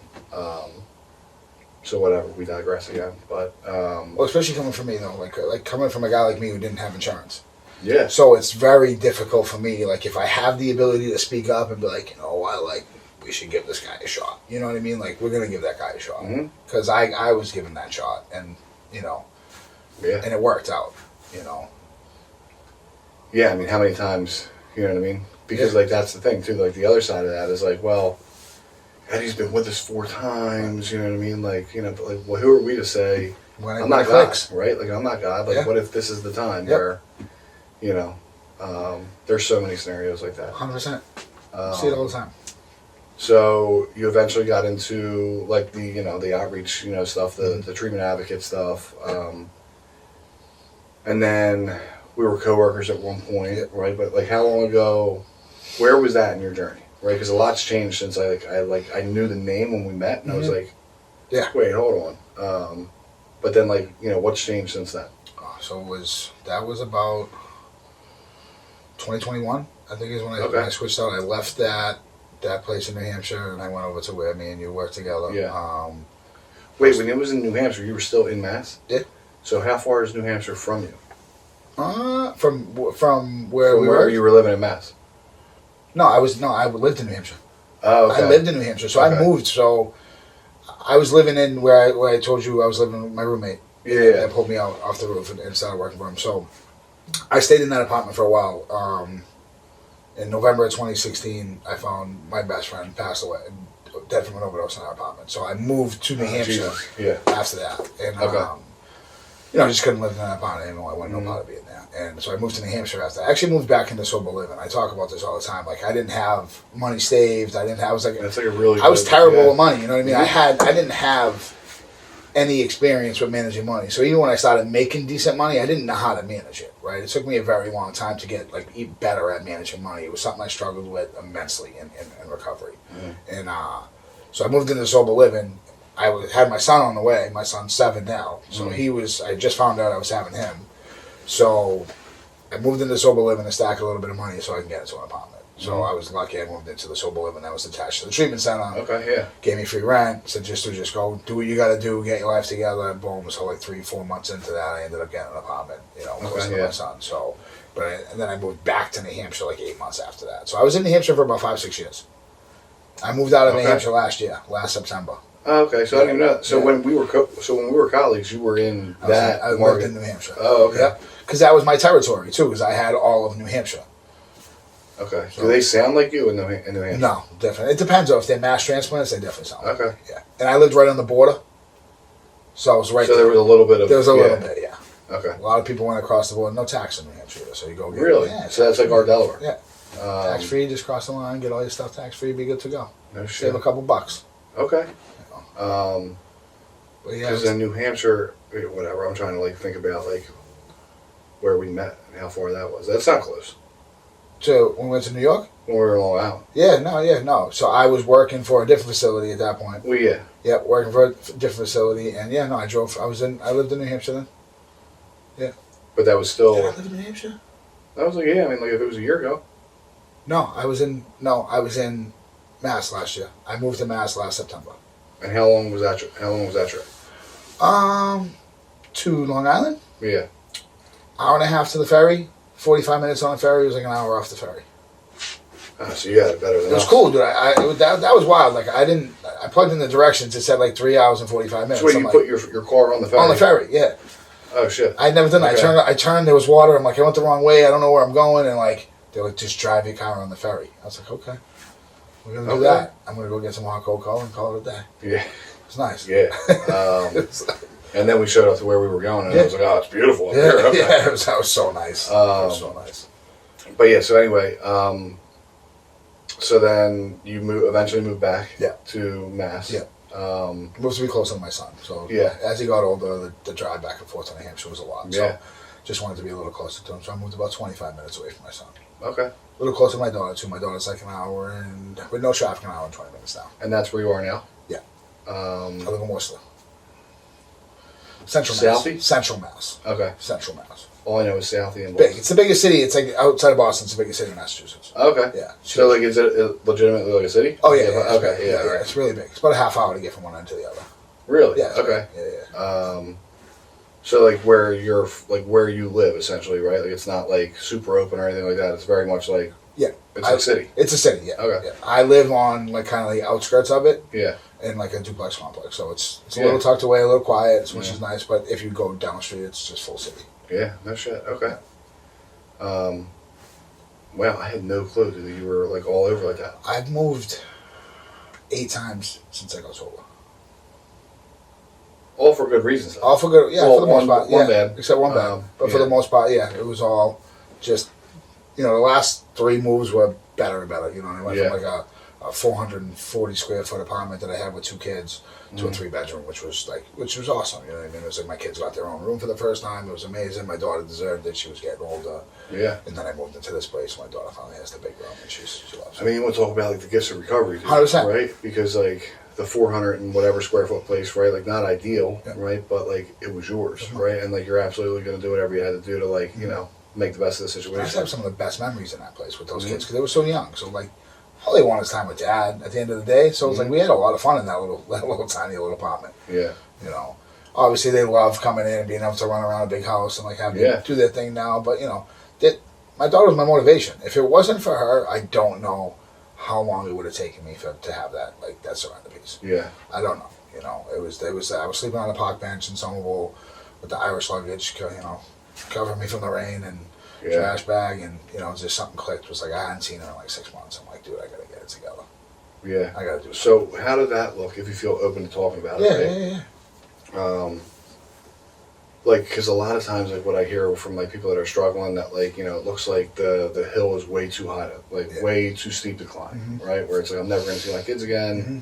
So whatever, we digress again. But Well, especially coming from me though, like coming from a guy like me who didn't have insurance. yeah, So it's very difficult for me. Like if I have the ability to speak up and be like, we should give this guy a shot. You know what I mean? Like we're gonna give that guy a shot because I was given that shot and and it worked out. Yeah, I mean, how many times, you know what I mean? Because, like, that's the thing, too. Like, the other side of that is, like, well, Eddie's been with us 4 times, you know what I mean? Like, but, like, well, who are we to say, I'm not God, right? Like, I'm not God. Like, what if this is the time where, there's so many scenarios like that. 100%. See it all the time. So, you eventually got into, like, the outreach, stuff, the treatment advocate stuff. And then we were coworkers at one point, right? But like, how long ago? Where was that in your journey, right? Because a lot's changed since I knew the name when we met, and I was like, wait, hold on. But then like, what's changed since then? So that was about 2021. I think is when I switched out. I left that place in New Hampshire and I went over to where me and you worked together. Yeah. Wait, when it was in New Hampshire, you were still in Mass? Yeah. So how far is New Hampshire from you? From where From we where were. you were living in Mass? I lived in New Hampshire. Oh, okay. I lived in New Hampshire, so I moved. So I was living in where I told you I was living with my roommate. Yeah. That pulled me out off the roof and started working for him. So I stayed in that apartment for a while. In November of 2016, I found my best friend passed away, dead from an overdose in our apartment. So I moved to New Hampshire after that. And just couldn't live in that apartment anymore. I wouldn't know how to be in there. And so I moved to New Hampshire after that. I actually moved back into sober living. I talk about this all the time. Like I didn't have money saved. I was terrible with money. You know what I mean? I didn't have any experience with managing money. So even when I started making decent money, I didn't know how to manage it. Right? It took me a very long time to get better at managing money. It was something I struggled with immensely in recovery. And so I moved into sober living. I had my son on the way. My son's 7 now. So I just found out I was having him. So I moved into sober living to stack a little bit of money so I can get into an apartment. So I was lucky I moved into the sober living that was attached to the treatment center. Okay, yeah. Gave me free rent. Said just go do what you got to do, get your life together. Boom. So like 3-4 months into that, I ended up getting an apartment, close to my son. So, and then I moved back to New Hampshire like 8 months after that. So I was in New Hampshire for about 5-6 years. I moved out of New Hampshire last September. Oh, okay, so I didn't even know that. So when we were colleagues, you were in that. I lived in New Hampshire. Oh, okay. Yep. Because that was my territory too. Because I had all of New Hampshire. Okay. So, do they sound like you in New Hampshire? No, definitely. It depends. If they're mass transplants, they definitely sound like okay. Yeah. And I lived right on the border, so I was right. So there was a little bit of. There was a little bit, yeah. Okay. A lot of people went across the border. No tax in New Hampshire, so you go. Really? Yeah. So that's like our Delaware. Yeah. Tax free. Just cross the line, get all your stuff tax free, be good to go. No shit. Save a couple bucks. Okay. Yeah, because in New Hampshire, whatever, I'm trying to like think about like where we met and how far that was. That's not close. So when we went to New York? When we were in Long Island. Yeah, no. So I was working for a different facility at that point. Well, yeah. Yeah, working for a different facility, and I lived in New Hampshire then. Yeah. But that was still. Did I live in New Hampshire? That was like, yeah, I mean, like if it was a year ago. No, I was in Mass last year. I moved to Mass last September. And how long was that trip? To Long Island? Yeah. Hour and a half to the ferry. 45 minutes on the ferry. It was like an hour off the ferry. So you got it better than It was cool, dude. That was wild. Like I plugged in the directions. It said like 3 hours and 45 minutes. So where you put your car on the ferry? On the ferry, yeah. Oh shit. I'd never done that. Okay. I turned. There was water. I'm like, I went the wrong way. I don't know where I'm going. And like, they would just drive your car on the ferry. I was like, okay, we're gonna do that. I'm gonna go get some hot cocoa and call it a day. Yeah. It's nice. Yeah. And then we showed up to where we were going, and I was like, "Oh, it's beautiful up here." Okay. Yeah, that was so nice. It was so nice. But yeah, so anyway, so then you eventually moved back to Mass. Yeah. Moved to be closer to my son. So as he got older, the drive back and forth to New Hampshire was a lot. So just wanted to be a little closer to him. So I moved about 25 minutes away from my son. Okay. A little closer to my daughter too. My daughter's like an hour and with no traffic, an hour and 20 minutes now. And that's where you are now? Yeah. I live in Worcester. Central Southie? Mass. Central Mass. Okay. Central Mass. All I know is Southie and Big. It's the biggest city. It's like outside of Boston. It's the biggest city in Massachusetts. Okay. Yeah. So like, is it legitimately like a city? Oh yeah. Okay. Yeah. It's really big. It's about a half hour to get from one end to the other. Really? Yeah. Okay. Yeah. So like where you live essentially, right? Like it's not like super open or anything like that. It's very much like it's a city. It's a city. Yeah. Okay. Yeah. I live on like kind of the outskirts of it. Yeah. In like a duplex complex, so it's a little tucked away, a little quiet, which is nice. But if you go down the street, it's just full city. Yeah. No shit. Okay. Wow, I had no clue that you were like all over like that. I've moved 8 times since I got sober. All for good reasons. All for good, yeah. Well, for the most part, one bad, except one bad. But for the most part, it was all just, the last 3 moves were better and better. You know, I went from like a 440 square foot apartment that I had with 2 kids to a 3-bedroom, which was awesome. You know what I mean? It was like my kids got their own room for the first time. It was amazing. My daughter deserved it. She was getting older. Yeah. And then I moved into this place. My daughter finally has the big room, and she loves it. I mean, you want to talk about like the gifts of recovery, dude, 100%, right? Because like the 400 and whatever square foot place, right? Like not ideal, right? But like it was yours, right? And like you're absolutely going to do whatever you had to do to like make the best of the situation. I just have some of the best memories in that place with those kids because they were so young. So like, all they want is time with Dad at the end of the day. So it's like we had a lot of fun in that little tiny little apartment. Yeah. Obviously they love coming in and being able to run around a big house and like have them do their thing now. But my daughter was my motivation. If it wasn't for her, I don't know how long it would have taken me to have that surrender piece. Yeah. I don't know. It was I was sleeping on a park bench in Somerville with the Irish luggage, covering me from the rain and trash bag, and just something clicked. It was like I hadn't seen her in like 6 months. I'm like, dude, I gotta get it together. Yeah. I gotta do something. So how did that look? If you feel open to talking about it, Yeah. Like, because a lot of times, like, what I hear from, like, people that are struggling, that, like, it looks like the hill is way too high, like, way too steep to climb, right? Where it's like, I'm never going to see my kids again. Mm-hmm.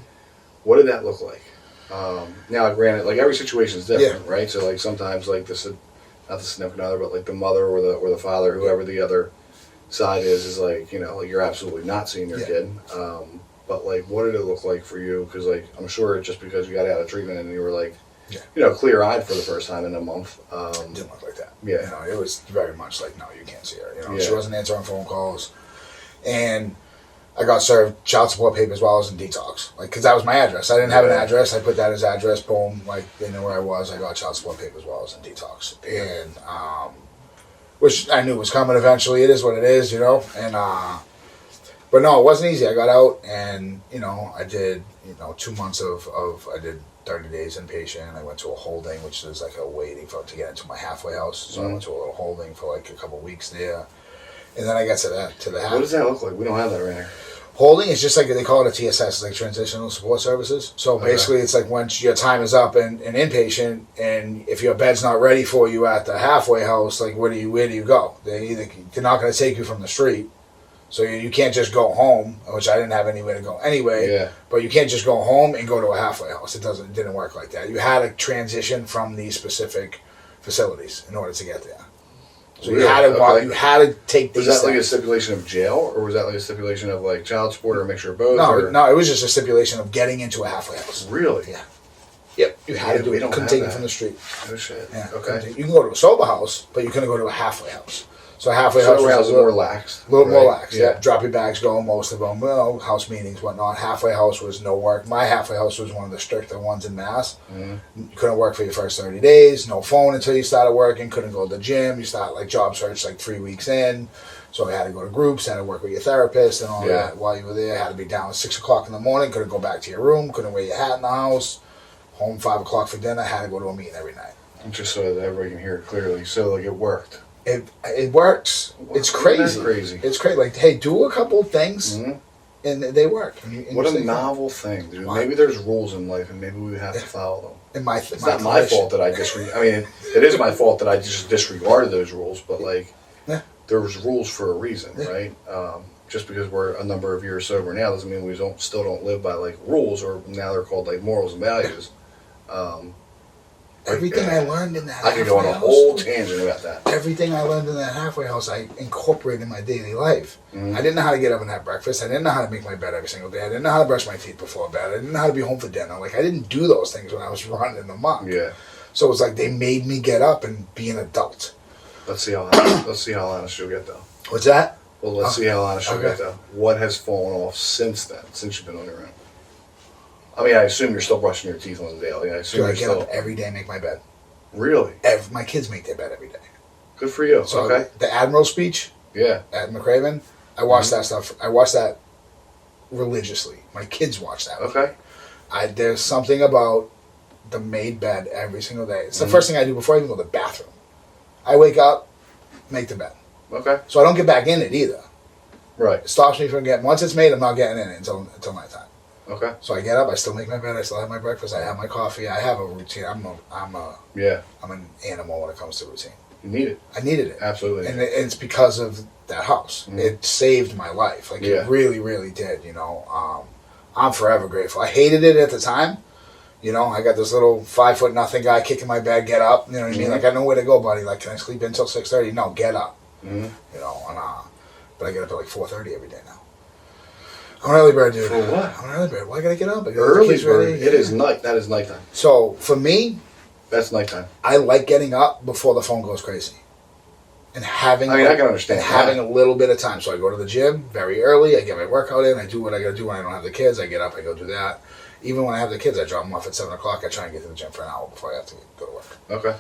What did that look like? Now, granted, like, every situation is different, right? So, like, sometimes, like, not the significant other, but, like, the mother or the father, whoever the other side is like, like, you're absolutely not seeing your kid. But, like, what did it look like for you? Because, like, I'm sure it's just because you got out of treatment and you were, like, clear-eyed for the first time in a month. Didn't look like that. Yeah. It was very much like, no, you can't see her. She wasn't answering phone calls. And I got served child support papers while I was in detox. Like, because that was my address. I didn't have an address. I put that as address. Boom. Like, they knew where I was. I got child support papers while I was in detox. And, which I knew was coming eventually. It is what it is, you know? And, but no, it wasn't easy. I got out and, you know, I did, 2 months I did 30 days inpatient. I went to a holding, which is like a waiting to get into my halfway house. So I went to a little holding for like a couple of weeks there. And then I got to the half. What does that look like? We don't have that right here. Holding is just like they call it a TSS, it's like transitional support services. So basically, it's like once your time is up and inpatient, and if your bed's not ready for you at the halfway house, like where do you go? They're not going to take you from the street, so you can't just go home, which I didn't have anywhere to go anyway. Yeah. But you can't just go home and go to a halfway house. It didn't work like that. You had to transition from these specific facilities in order to get there. So you had to walk. You had to take these. Was that like a stipulation of jail, or was that like a stipulation of like child support, or a mixture of both? No, it was just a stipulation of getting into a halfway house. Really? Yeah. Yep. You had to do it. You couldn't take it from the street. Oh shit. Yeah. Okay. You can go to a sober house, but you couldn't go to a halfway house. So a halfway house is more lax. A little more lax. Yeah. Drop your bags, go. Most of them, house meetings, whatnot. Halfway house was no work. My halfway house was one of the stricter ones in Mass. Mm-hmm. You couldn't work for your first 30 days. No phone until you started working. Couldn't go to the gym. You start like job search like 3 weeks in. So you had to go to groups. Had to work with your therapist and all that while you were there. Had to be down at 6 o'clock in the morning. Couldn't go back to your room. Couldn't wear your hat in the house. Home 5 o'clock for dinner. Had to go to a meeting every night. Just so that everybody can hear it clearly. So like it worked. It works. It's crazy. It's crazy. Like, hey, do a couple of things, and they work. And what a novel thing, dude. Maybe there's rules in life, and maybe we have to follow them. It's not my fault that I it is my fault that I just disregarded those rules. But like, there's rules for a reason, right? Just because we're a number of years sober now doesn't mean we still don't live by like rules, or now they're called like morals and values. Everything I learned in that I could go on a whole tangent about that. Everything I learned in that halfway house, I incorporated in my daily life. Mm-hmm. I didn't know how to get up and have breakfast. I didn't know how to make my bed every single day. I didn't know how to brush my teeth before bed. I didn't know how to be home for dinner. Like, I didn't do those things when I was running the muck. Yeah. So it was like they made me get up and be an adult. Let's see how honest you'll get, though. What's that? Well, let's see how honest you'll get, though. What has fallen off since then, since you've been on your own? I mean, I assume you're still brushing your teeth on the daily. I get up every day and make my bed. Really? My kids make their bed every day. Good for you. So okay. The Admiral speech at McRaven, I watched that stuff. I watched that religiously. My kids watch that. Okay. There's something about the made bed every single day. It's the first thing I do before I even go to the bathroom. I wake up, make the bed. Okay. So I don't get back in it either. Right. It stops me from getting, once it's made, I'm not getting in it until nighttime. Okay. So I get up, I still make my bed, I still have my breakfast, I have my coffee, I have a routine. I'm an animal when it comes to routine. You need it. I needed it. Absolutely. And it's because of that house. Mm-hmm. It saved my life. Like, it really, really did, I'm forever grateful. I hated it at the time. I got this little 5'0" guy kicking my bed, get up, you know what I mean? Like, I know where to go, buddy. Like, can I sleep until 6:30? No, get up. Mm-hmm. But I get up at like 4:30 every day now. I'm an early bird, dude. For what? I'm an early bird. Why gotta get up? Early bird? It is night. That is nighttime. So, for me... That's nighttime. I like getting up before the phone goes crazy. And having... I can understand having a little bit of time. So I go to the gym very early. I get my workout in. I do what I gotta do when I don't have the kids. I get up. I go do that. Even when I have the kids, I drop them off at 7 o'clock. I try and get to the gym for an hour before I have to go to work. Okay.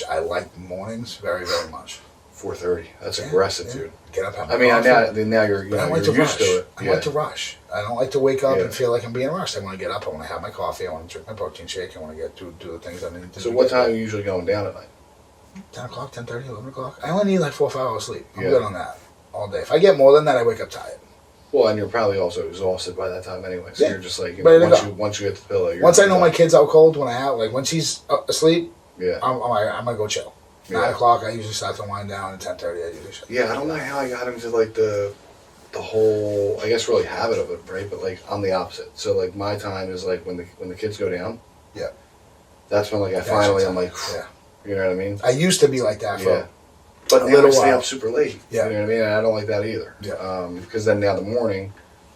I like mornings very, very much. 4:30. That's aggressive, dude. Get up, have my coffee. Now you're used to it. I like to rush. I don't like to wake up and feel like I'm being rushed. I want to get up. I want to have my coffee. I want to drink my protein shake. I want to do the things I need to do. So what time are you usually going down at night? 10 o'clock, 10:30, 11 o'clock. I only need like 4 or 5 hours sleep. I'm good on that all day. If I get more than that, I wake up tired. Well, and you're probably also exhausted by that time anyway. So you're just like, once you get the pillow. Once I know my kid's out cold, once he's asleep, I'm gonna go chill. 9 o'clock, I usually start to wind down. At 10:30, I usually shut. Yeah, I don't know how I got into like the whole, I guess, really habit of it, right? But like I'm the opposite. So like my time is like when the kids go down. Yeah. That's when like I'm like, you know what I mean? I used to be like that for. But now I stay up super late. Yeah. You know what I mean? And I don't like that either. Yeah. Because then now the morning,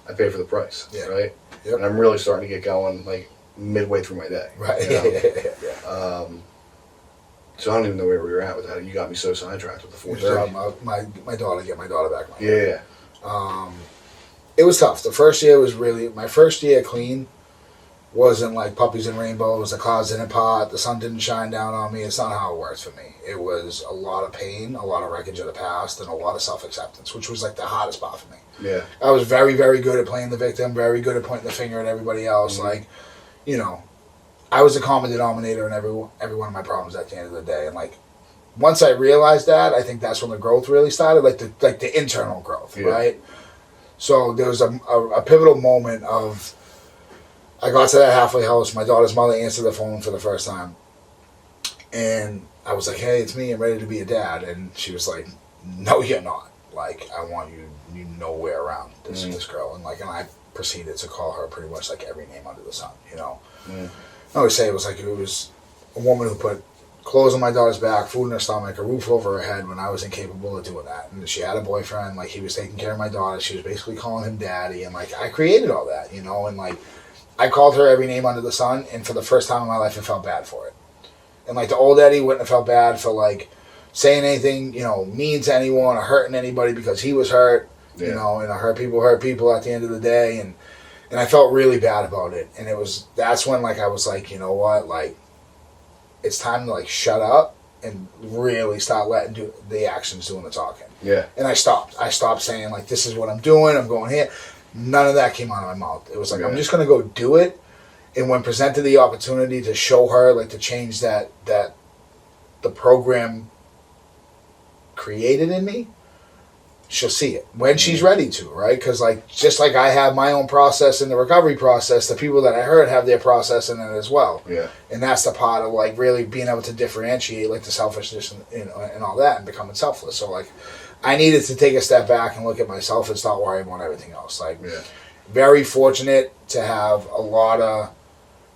I pay for the price. Yeah. Right. Yep. And I'm really starting to get going like midway through my day. Right. Yeah. So I don't even know where we were at with that. You got me so sidetracked with the 4:30. My daughter, get my daughter back. Yeah. It was tough. The first year was really, my first year clean wasn't like puppies and rainbows, the clouds didn't part, the sun didn't shine down on me. It's not how it works for me. It was a lot of pain, a lot of wreckage of the past, and a lot of self-acceptance, which was like the hardest part for me. Yeah. I was very, very good at playing the victim, very good at pointing the finger at everybody else. Like, you know, I was the common denominator in every one of my problems at the end of the day. And like, once I realized that, I think that's when the growth really started, like the internal growth, right? So there was a pivotal moment of, I got to that halfway house. My daughter's mother answered the phone for the first time. And I was like, hey, it's me. I'm ready to be a dad. And she was like, no, you're not. Like, I want you nowhere around this girl. And like, and I proceeded to call her pretty much like every name under the sun, you know. I always say it was a woman who put clothes on my daughter's back, food in her stomach, a roof over her head when I was incapable of doing that. And she had a boyfriend, like he was taking care of my daughter. She was basically calling him daddy. And like, I created all that, you know, and like, I called her every name under the sun, and for the first time in my life, I felt bad for it. And like the old Eddie wouldn't have felt bad for like saying anything, you know, mean to anyone or hurting anybody because he was hurt, you know, and hurt people at the end of the day. And I felt really bad about it. And that's when like I was like, you know what, like it's time to like shut up and really start letting the actions doing the talking. Yeah. And I stopped saying like, this is what I'm doing, I'm going here. None of that came out of my mouth. It was like, I'm just going to go do it. And when presented the opportunity to show her, like to change that the program created in me, she'll see it when she's ready to, right? Because like, just like I have my own process in the recovery process, the people that I hurt have their process in it as well. Yeah. And that's the part of like really being able to differentiate like the selfishness and all that and becoming selfless. So like, I needed to take a step back and look at myself and start worrying about everything else. Like, very fortunate to have a lot of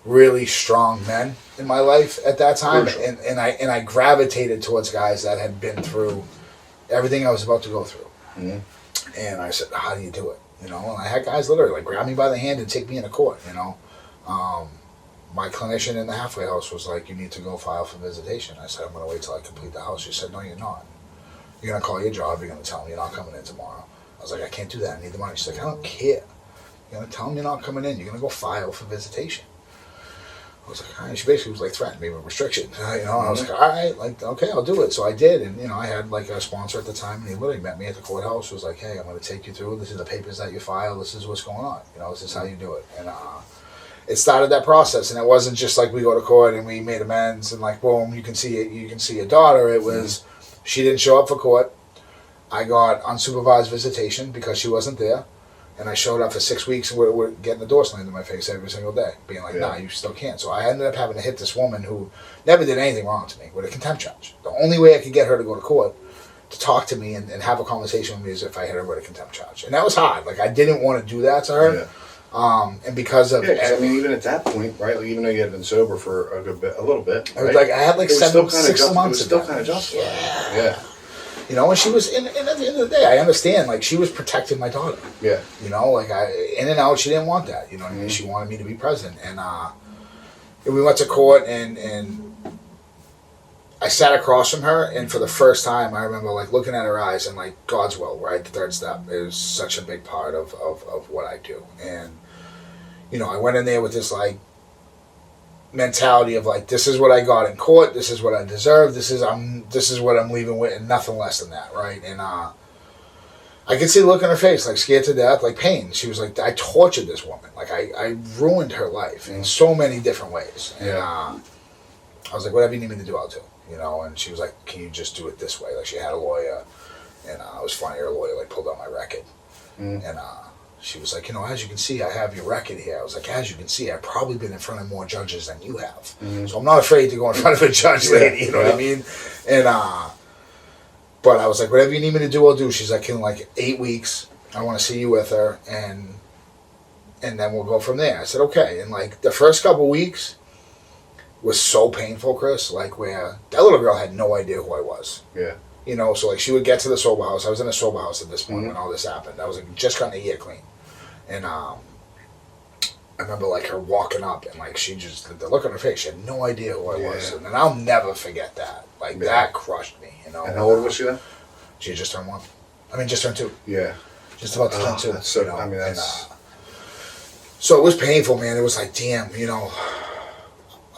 really strong men in my life at that time, and I gravitated towards guys that had been through everything I was about to go through. And I said, how do you do it? You know, and I had guys literally like grab me by the hand and take me into court. You know, my clinician in the halfway house was like, you need to go file for visitation. I said, I'm going to wait till I complete the house. She said, no, you're not. You're going to call your job, you're going to tell them you're not coming in tomorrow. I was like, I can't do that, I need the money. She's like, I don't care. You're going to tell them you're not coming in, you're going to go file for visitation. I was like, all right. She basically was like threatening me with restrictions, you know, and I was like, all right, like, okay, I'll do it. So I did, and, you know, I had like a sponsor at the time, and he literally met me at the courthouse, was like, hey, I'm going to take you through, this is the papers that you file, this is what's going on, you know, this is how you do it. And it started that process, and it wasn't just like we go to court and we made amends and like, boom, you can see your daughter. It was, she didn't show up for court. I got unsupervised visitation because she wasn't there. And I showed up for 6 weeks and we're getting the door slammed in my face every single day, being like, nah, you still can't. So I ended up having to hit this woman who never did anything wrong to me with a contempt charge. The only way I could get her to go to court to talk to me and have a conversation with me is if I hit her with a contempt charge. And that was hard. Like, I didn't want to do that to her. And because of... Yeah, 'cause, I mean, even at that point, right, like, even though you had been sober for a little bit, right? I had like 6 months. It was still kind of justified. Yeah. You know, and she was, and at the end of the day, I understand, like, she was protecting my daughter. Yeah. You know, like, in and out, she didn't want that. You know what I mean? She wanted me to be present. And we went to court, and I sat across from her, and for the first time, I remember, like, looking at her eyes, and, like, God's will, right? The third step is such a big part of what I do. And, you know, I went in there with this, like, mentality of like, this is what I got in court, this is what I deserve, this is what I'm leaving with, and nothing less than that, right? And I could see the look in her face, like scared to death, like pain. She was like, I tortured this woman, like I ruined her life in so many different ways. And I was like, whatever you need me to do, I'll do, you know. And she was like, can you just do it this way? Like, she had a lawyer, and it was funny, her lawyer like pulled out my record, and she was like, you know, as you can see, I have your record here. I was like, as you can see, I've probably been in front of more judges than you have. So I'm not afraid to go in front of a judge, lady, you know what I mean? And, but I was like, whatever you need me to do, I'll do. She's like, in like 8 weeks, I want to see you with her, and then we'll go from there. I said, okay. And like, the first couple weeks was so painful, Chris, like where that little girl had no idea who I was. Yeah. You know, so like she would get to the sober house. I was in a sober house at this point when all this happened. I was like just gotten a year clean. And I remember like her walking up and like she just, the look on her face, she had no idea who I was. And I'll never forget that. Like that crushed me, you know. And how old was she then? She had just turned 1. I mean, just turned 2. Yeah. just about to turn 2. That's so, you know? I mean, that's... So it was painful, man. It was like, damn, you know,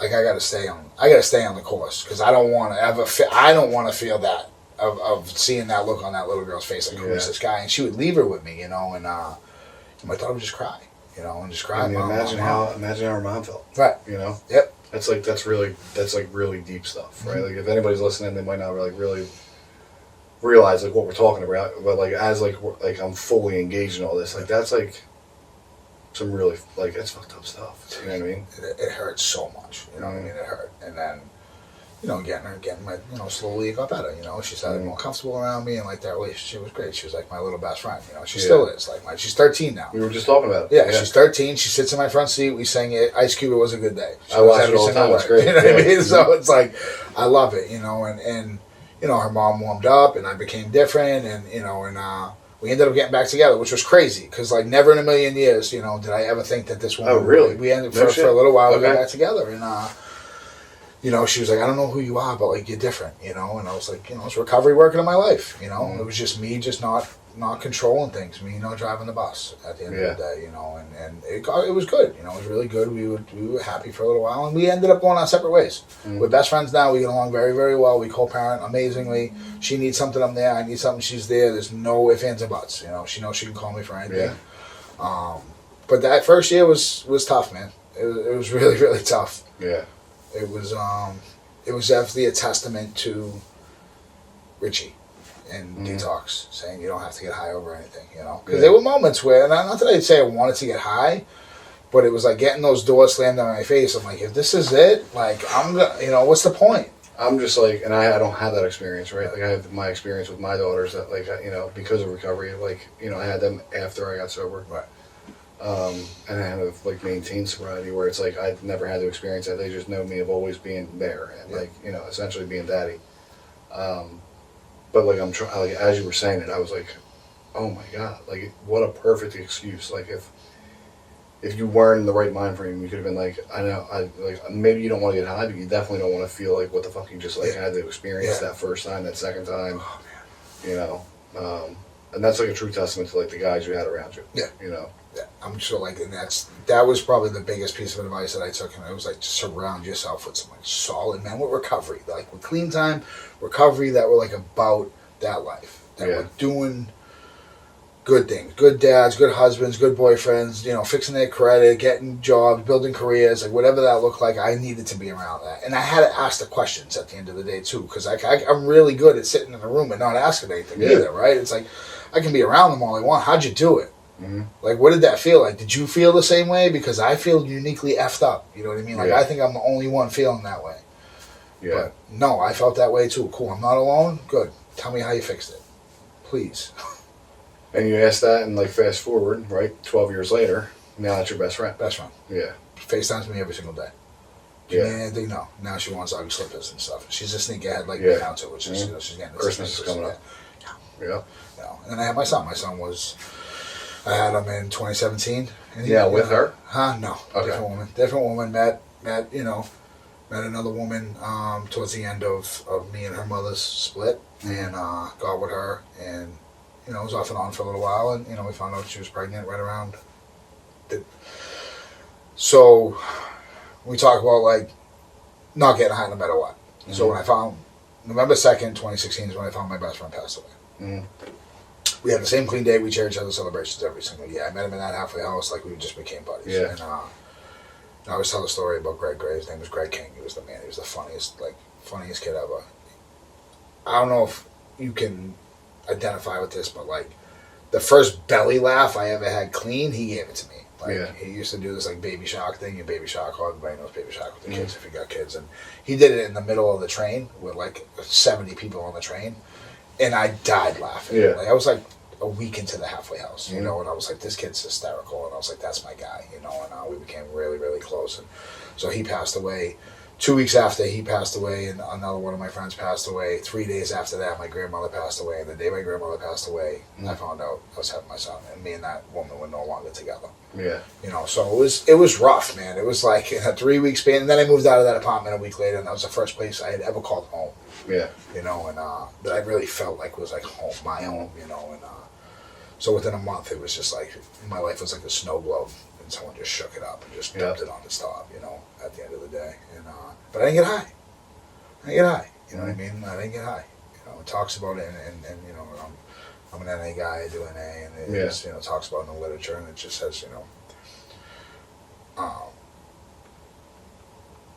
like I gotta stay on the course because I don't want to ever. I don't want to feel that of seeing that look on that little girl's face, like who's this guy, and she would leave her with me, you know, and my daughter would just cry, you know, and just cry. I mean, imagine how her mom felt, right? You know, yep. That's really deep stuff, right? Like if anybody's listening, they might not really realize like what we're talking about, but like as like I'm fully engaged in all this, like that's like some really like it's fucked up stuff. You know what I mean? It hurt so much. You know what I mean? It hurt, and then you know, slowly it got better. You know, she started more comfortable around me, and like that relationship was great. She was like my little best friend. You know, she still is. Like she's 13 now. We were just talking about it. Yeah, she's 13. She sits in my front seat. We sang it. Ice Cube. It was a good day. I watch it all the time. It's great. You know what I mean? So it's like I love it. You know, and you know, her mom warmed up, and I became different, and you know, and we ended up getting back together, which was crazy because like never in a million years, you know, did I ever think that this woman. Oh, really? We ended for a little while. We got back together, and you know, she was like, I don't know who you are, but like you're different, you know. And I was like, you know, it's recovery working in my life, you know. It was just me, just not controlling things, me not driving the bus at the end of the day, you know. And it was good, you know. It was really good. We were happy for a little while, and we ended up going our separate ways. We're best friends now. We get along very, very well. We co-parent amazingly. She needs something, I'm there. I need something, she's there. There's no ifs, ands, and buts. You know, she knows she can call me for anything. Yeah. But that first year was tough, man. It was really, really tough. Yeah. It was definitely a testament to Richie and Detox, saying you don't have to get high over anything, you know. Because there were moments where, not that I'd say I wanted to get high, but it was like getting those doors slammed on my face. I'm like, if this is it, like I'm gonna, you know, what's the point? I'm just like, and I don't have that experience, right? Like I have my experience with my daughters that, like, you know, because of recovery, like, you know, I had them after I got sober, right? And I had to like maintain sobriety, where it's like I've never had to experience that. They just know me of always being there and like, you know, essentially being daddy. But like I'm trying, like as you were saying it, I was like, oh my god, like what a perfect excuse. Like if you weren't in the right mind frame, you could have been like, I know, like maybe you don't want to get high, but you definitely don't want to feel like what the fuck you just like had to experience that first time, that second time. Oh man, you know, and that's like a true testament to like the guys you had around you. Yeah, you know. Yeah, I'm sure, like, and that was probably the biggest piece of advice that I took, and it was like, just surround yourself with some like solid men with recovery, like with clean time, recovery, that were like about that life, that were doing good things, good dads, good husbands, good boyfriends, you know, fixing their credit, getting jobs, building careers, like whatever that looked like. I needed to be around that, and I had to ask the questions at the end of the day too, because I'm really good at sitting in the room and not asking anything either, right? It's like I can be around them all I want. How'd you do it? Mm-hmm. Like, what did that feel like? Did you feel the same way? Because I feel uniquely effed up. You know what I mean? Like, I think I'm the only one feeling that way. Yeah. But no, I felt that way too. Cool. I'm not alone. Good. Tell me how you fixed it, please. And you asked that, and like fast forward, right? 12 years later, now that's your best friend. Best friend. Yeah. FaceTimes me every single day. Do you need anything? No. Now she wants ugly slippers and stuff. She's a sneakerhead like me now too, which is, you know, she's getting Christmas is coming up. Yeah. You know, and then I had my son. My son was. I had him in 2017. With her? Huh? No. Okay. Different woman. Met another woman towards the end of me and her mother's split, and got with her, and you know, it was off and on for a little while, and you know, we found out she was pregnant right around. So we talk about like not getting high no matter what. Mm-hmm. So when I found November 2nd, 2016 is when I found my best friend passed away. Mm-hmm. We had the same clean day. We share each other's celebrations every single year. I met him in that halfway house, like we just became buddies. Yeah. And I always tell the story about Greg Gray. His name was Greg King. He was the man. He was the funniest kid ever. I don't know if you can identify with this, but like the first belly laugh I ever had clean, he gave it to me. Like he used to do this like baby shock thing, and baby shock. Everybody knows baby shock with the kids if you got kids. And he did it in the middle of the train with like 70 people on the train. And I died laughing. Yeah. Like I was like a week into the halfway house, you know, and I was like, this kid's hysterical. And I was like, that's my guy, you know, and we became really, really close. And so he passed away. 2 weeks after he passed away, and another one of my friends passed away. 3 days after that, my grandmother passed away. And the day my grandmother passed away, I found out I was having my son. And me and that woman were no longer together. Yeah. You know, so it was rough, man. It was like in a 3 week span. And then I moved out of that apartment a week later, and that was the first place I had ever called home. Yeah. You know, and that I really felt like was like home, my home, you know. And So within a month, it was just like, my life was like a snow globe, and someone just shook it up and just dumped it on the top, you know, at the end of the day. And but I didn't get high. You know what I mean? I didn't get high. You know, it talks about it, and you know, I'm an NA guy, I do NA, and it just, you know, talks about it in the literature, and it just says, you know,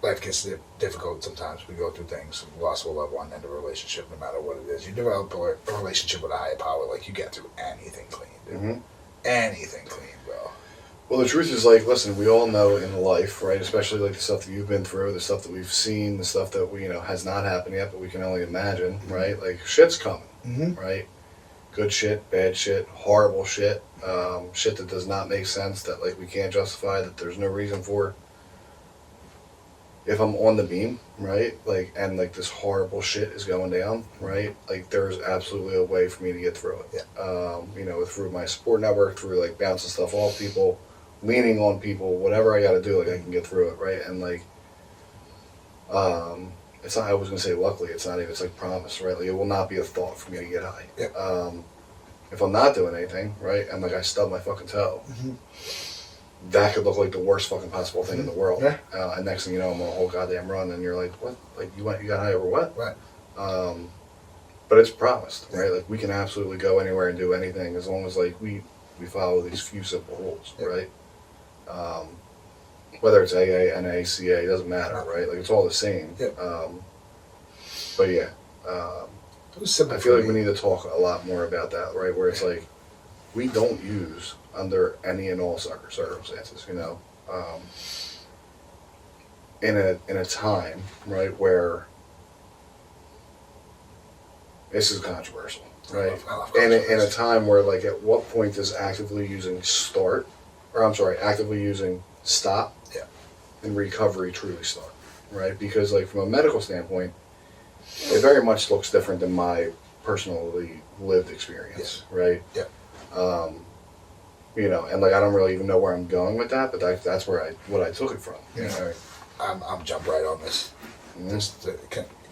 life gets difficult sometimes. We go through things, loss of a loved one, end of a relationship, no matter what it is. You develop a relationship with a higher power, like you get through anything clean, dude. Mm-hmm. Anything clean, bro. Well, the truth is, like, listen, we all know in life, right, especially like the stuff that you've been through, the stuff that we've seen, the stuff that we, you know, has not happened yet, but we can only imagine, right? Like, shit's coming, right? Good shit, bad shit, horrible shit, shit that does not make sense, that, like, we can't justify, that there's no reason for. If I'm on the beam, right, like, and, like, this horrible shit is going down, right, like, there's absolutely a way for me to get through it. Yeah. You know, through my support network, through, like, bouncing stuff off people, leaning on people, whatever I gotta do, like, I can get through it, right, and, like, it's not, I was gonna say luckily, it's not even, it's like promise, right, like, it will not be a thought for me to get high. Yeah. If I'm not doing anything, right, and, like, I stub my fucking toe, that could look like the worst fucking possible thing in the world. Yeah. And next thing you know, I'm on a whole goddamn run, and you're like, what? Like, you got high over what? Right. But it's promised, right? Like, we can absolutely go anywhere and do anything as long as, like, we follow these few simple rules, right? Whether it's AA, NA, CA, it doesn't matter, right? Like, it's all the same. Yeah. But yeah, I feel like we need to talk a lot more about that, right? Where it's like, we don't use under any and all circumstances, you know, in a time, right, where this is controversial, right? And in a time where, like, at what point does actively using actively using stop and recovery truly start, right? Because, like, from a medical standpoint, it very much looks different than my personally lived experience, right? Yeah. You know, and, like, I don't really even know where I'm going with that, but that's where what I took it from. You know, I'm jump right on this.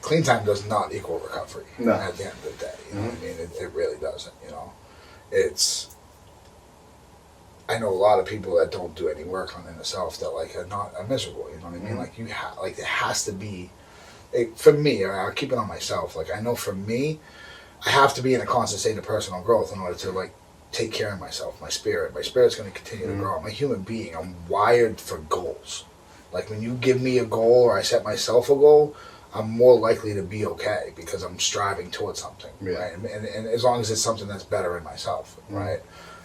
Clean time does not equal recovery. No. At the end of the day, you know what I mean? It really doesn't. You know, I know a lot of people that don't do any work on themselves that, like, are miserable. You know what I mean? Like, like, it has to be. For me, I'll keep it on myself. Like, I know for me, I have to be in a constant state of personal growth in order to, like, take care of myself, my spirit. My spirit's going to continue to grow. I'm a human being. I'm wired for goals. Like, when you give me a goal or I set myself a goal, I'm more likely to be okay because I'm striving towards something, right? And as long as it's something that's better in myself, right?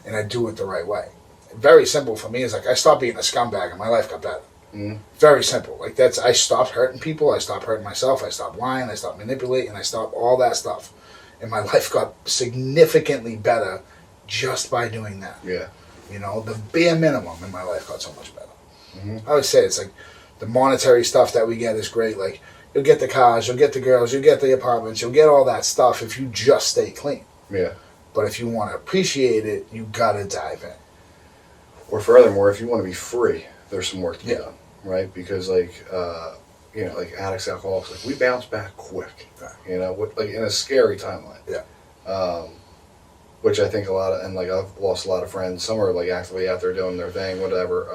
And I do it the right way. Very simple for me is, like, I stopped being a scumbag and my life got better. Very simple. Like, I stopped hurting people. I stopped hurting myself. I stopped lying. I stopped manipulating. I stopped all that stuff. And my life got significantly better just by doing that. Yeah. You know, the bare minimum in my life got so much better. I always say it's like the monetary stuff that we get is great. Like, you'll get the cars, you'll get the girls, you'll get the apartments, you'll get all that stuff if you just stay clean. Yeah. But if you want to appreciate it, you gotta dive in. Or furthermore, if you want to be free, there's some work to be done, right? Because, like, you know, like addicts, alcoholics, like, we bounce back quick, you know, like, in a scary timeline. Yeah. Which I think a lot of, and, like, I've lost a lot of friends. Some are, like, actively out there doing their thing, whatever.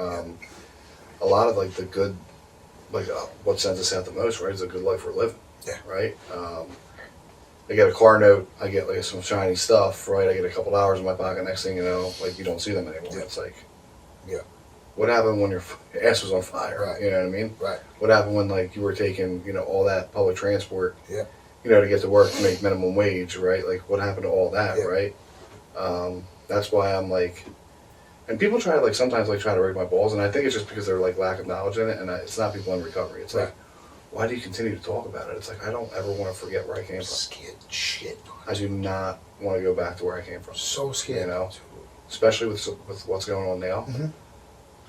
A lot of, like, the good, like, what sends us out the most, right, is a good life we're living. Yeah. Right? I get a car note, I get, like, some shiny stuff, right? I get a couple hours in my pocket, next thing you know, like, you don't see them anymore. Yeah. It's like, what happened when your ass was on fire? Right. You know what I mean? Right. What happened when, like, you were taking, you know, all that public transport, you know, to get to work to make minimum wage, right? Like, what happened to all that, right? That's why I'm like, and people try to, like, sometimes, like, try to break my balls, and I think it's just because they're, like, lack of knowledge in it, and it's not people in recovery. It's like, why do you continue to talk about it? It's like, I don't ever want to forget where I came from. Scared shit. I do not want to go back to where I came from. So scared. You know? Especially with what's going on now.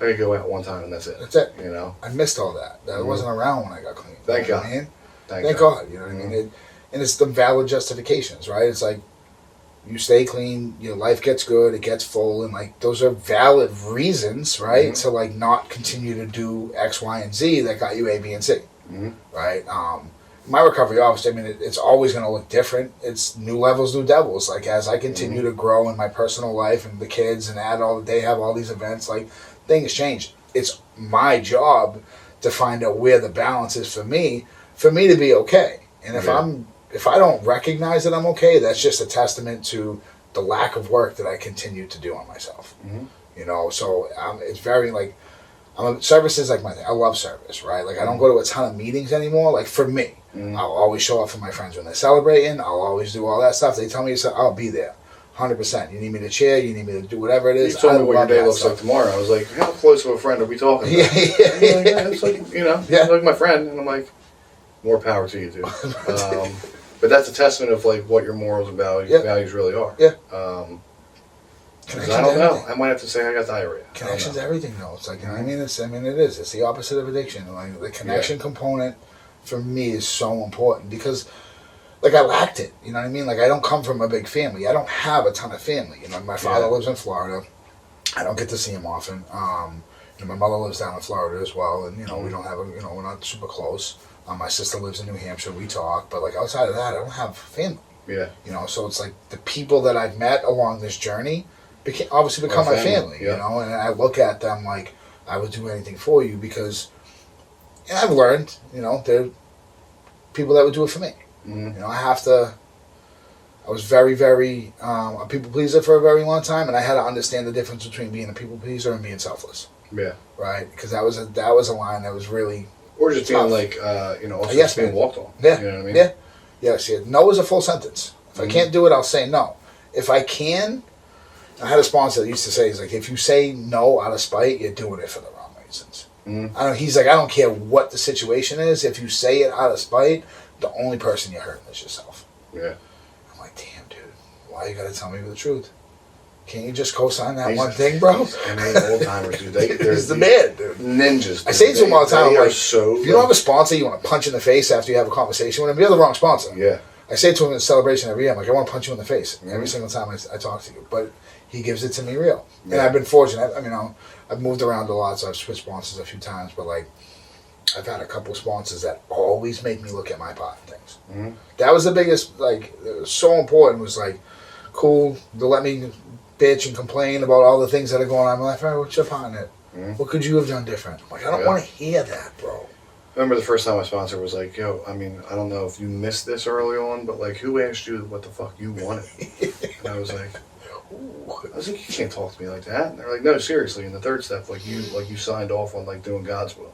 I could go out one time and that's it. That's it. You know? I missed all that. That wasn't around when I got clean. Thank God. Man? Thank God. You know what I mean? And it's the valid justifications, right? It's like, you stay clean, your life gets good, it gets full, and, like, those are valid reasons, right? To, like, not continue to do X, Y, and Z that got you A, B, and C, right? my recovery, obviously, I mean, it's always going to look different. It's new levels, new devils. Like, as I continue to grow in my personal life and the kids and they have all these events, like, things change. It's my job to find out where the balance is for me to be okay. And if I don't recognize that I'm okay, that's just a testament to the lack of work that I continue to do on myself. You know, so it's very, like, service is like my thing. I love service, right? Like, I don't go to a ton of meetings anymore. Like, for me, I'll always show up for my friends when they're celebrating. I'll always do all that stuff. They tell me, I'll be there. 100%. You need me to chair, you need me to do whatever it is. You told me what your day looks like tomorrow. I was like, how close of a friend are we talking about? It's like, you know, like my friend. And I'm like, more power to you, dude. But that's a testament of, like, what your morals and values really are. Yeah. I don't know. I might have to say I got diarrhea. Connection's everything, though. It's like, you know what I mean? It is. It's the opposite of addiction. Like, the connection component for me is so important because, like, I lacked it. You know what I mean? Like, I don't come from a big family. I don't have a ton of family. You know, my father lives in Florida. I don't get to see him often. You know, my mother lives down in Florida as well, and, you know, we don't have we're not super close. My sister lives in New Hampshire. We talk, but, like, outside of that, I don't have family. Yeah. You know, so it's like the people that I've met along this journey obviously become my family, you know, and I look at them like I would do anything for you because I've learned, you know, there are people that would do it for me. You know, I was very, very a people pleaser for a very long time, and I had to understand the difference between being a people pleaser and being selfless. Yeah. Right? Because that was a line that was really or just tough. Being like, you know, also just being walked on. Yeah. You know what I mean? Yeah. Yes, no is a full sentence. If I can't do it, I'll say no. If I can, I had a sponsor that used to say, he's like, if you say no out of spite, you're doing it for the wrong reasons. He's like, I don't care what the situation is. If you say it out of spite, the only person you're hurting is yourself. Yeah. I'm like, damn, dude, why you gotta tell me the truth? Can't you just co-sign that one thing, bro? I mean, old timers, dude. He's the man, dude. Ninjas. Dude. I say to him all the time, I'm like, so if you don't have a sponsor you want to punch in the face after you have a conversation with him, you're the wrong sponsor. Yeah. I say to him in a celebration every year, I'm like, I want to punch you in the face every single time I talk to you. But he gives it to me real. Yeah. And I've been fortunate. I mean, I've moved around a lot, so I've switched sponsors a few times. But, like, I've had a couple sponsors that always make me look at my part and things. That was the biggest, like, it was so important. Was, like, cool to let me bitch and complain about all the things that are going on in my life. All right, what's your part in it? What could you have done different? I'm like, I don't want to hear that, bro. I remember the first time my sponsor was like, yo, I mean, I don't know if you missed this early on, but, like, who asked you what the fuck you wanted? And I was like, you can't talk to me like that. And they're like, no, seriously. In the third step, like you signed off on, like, doing God's will.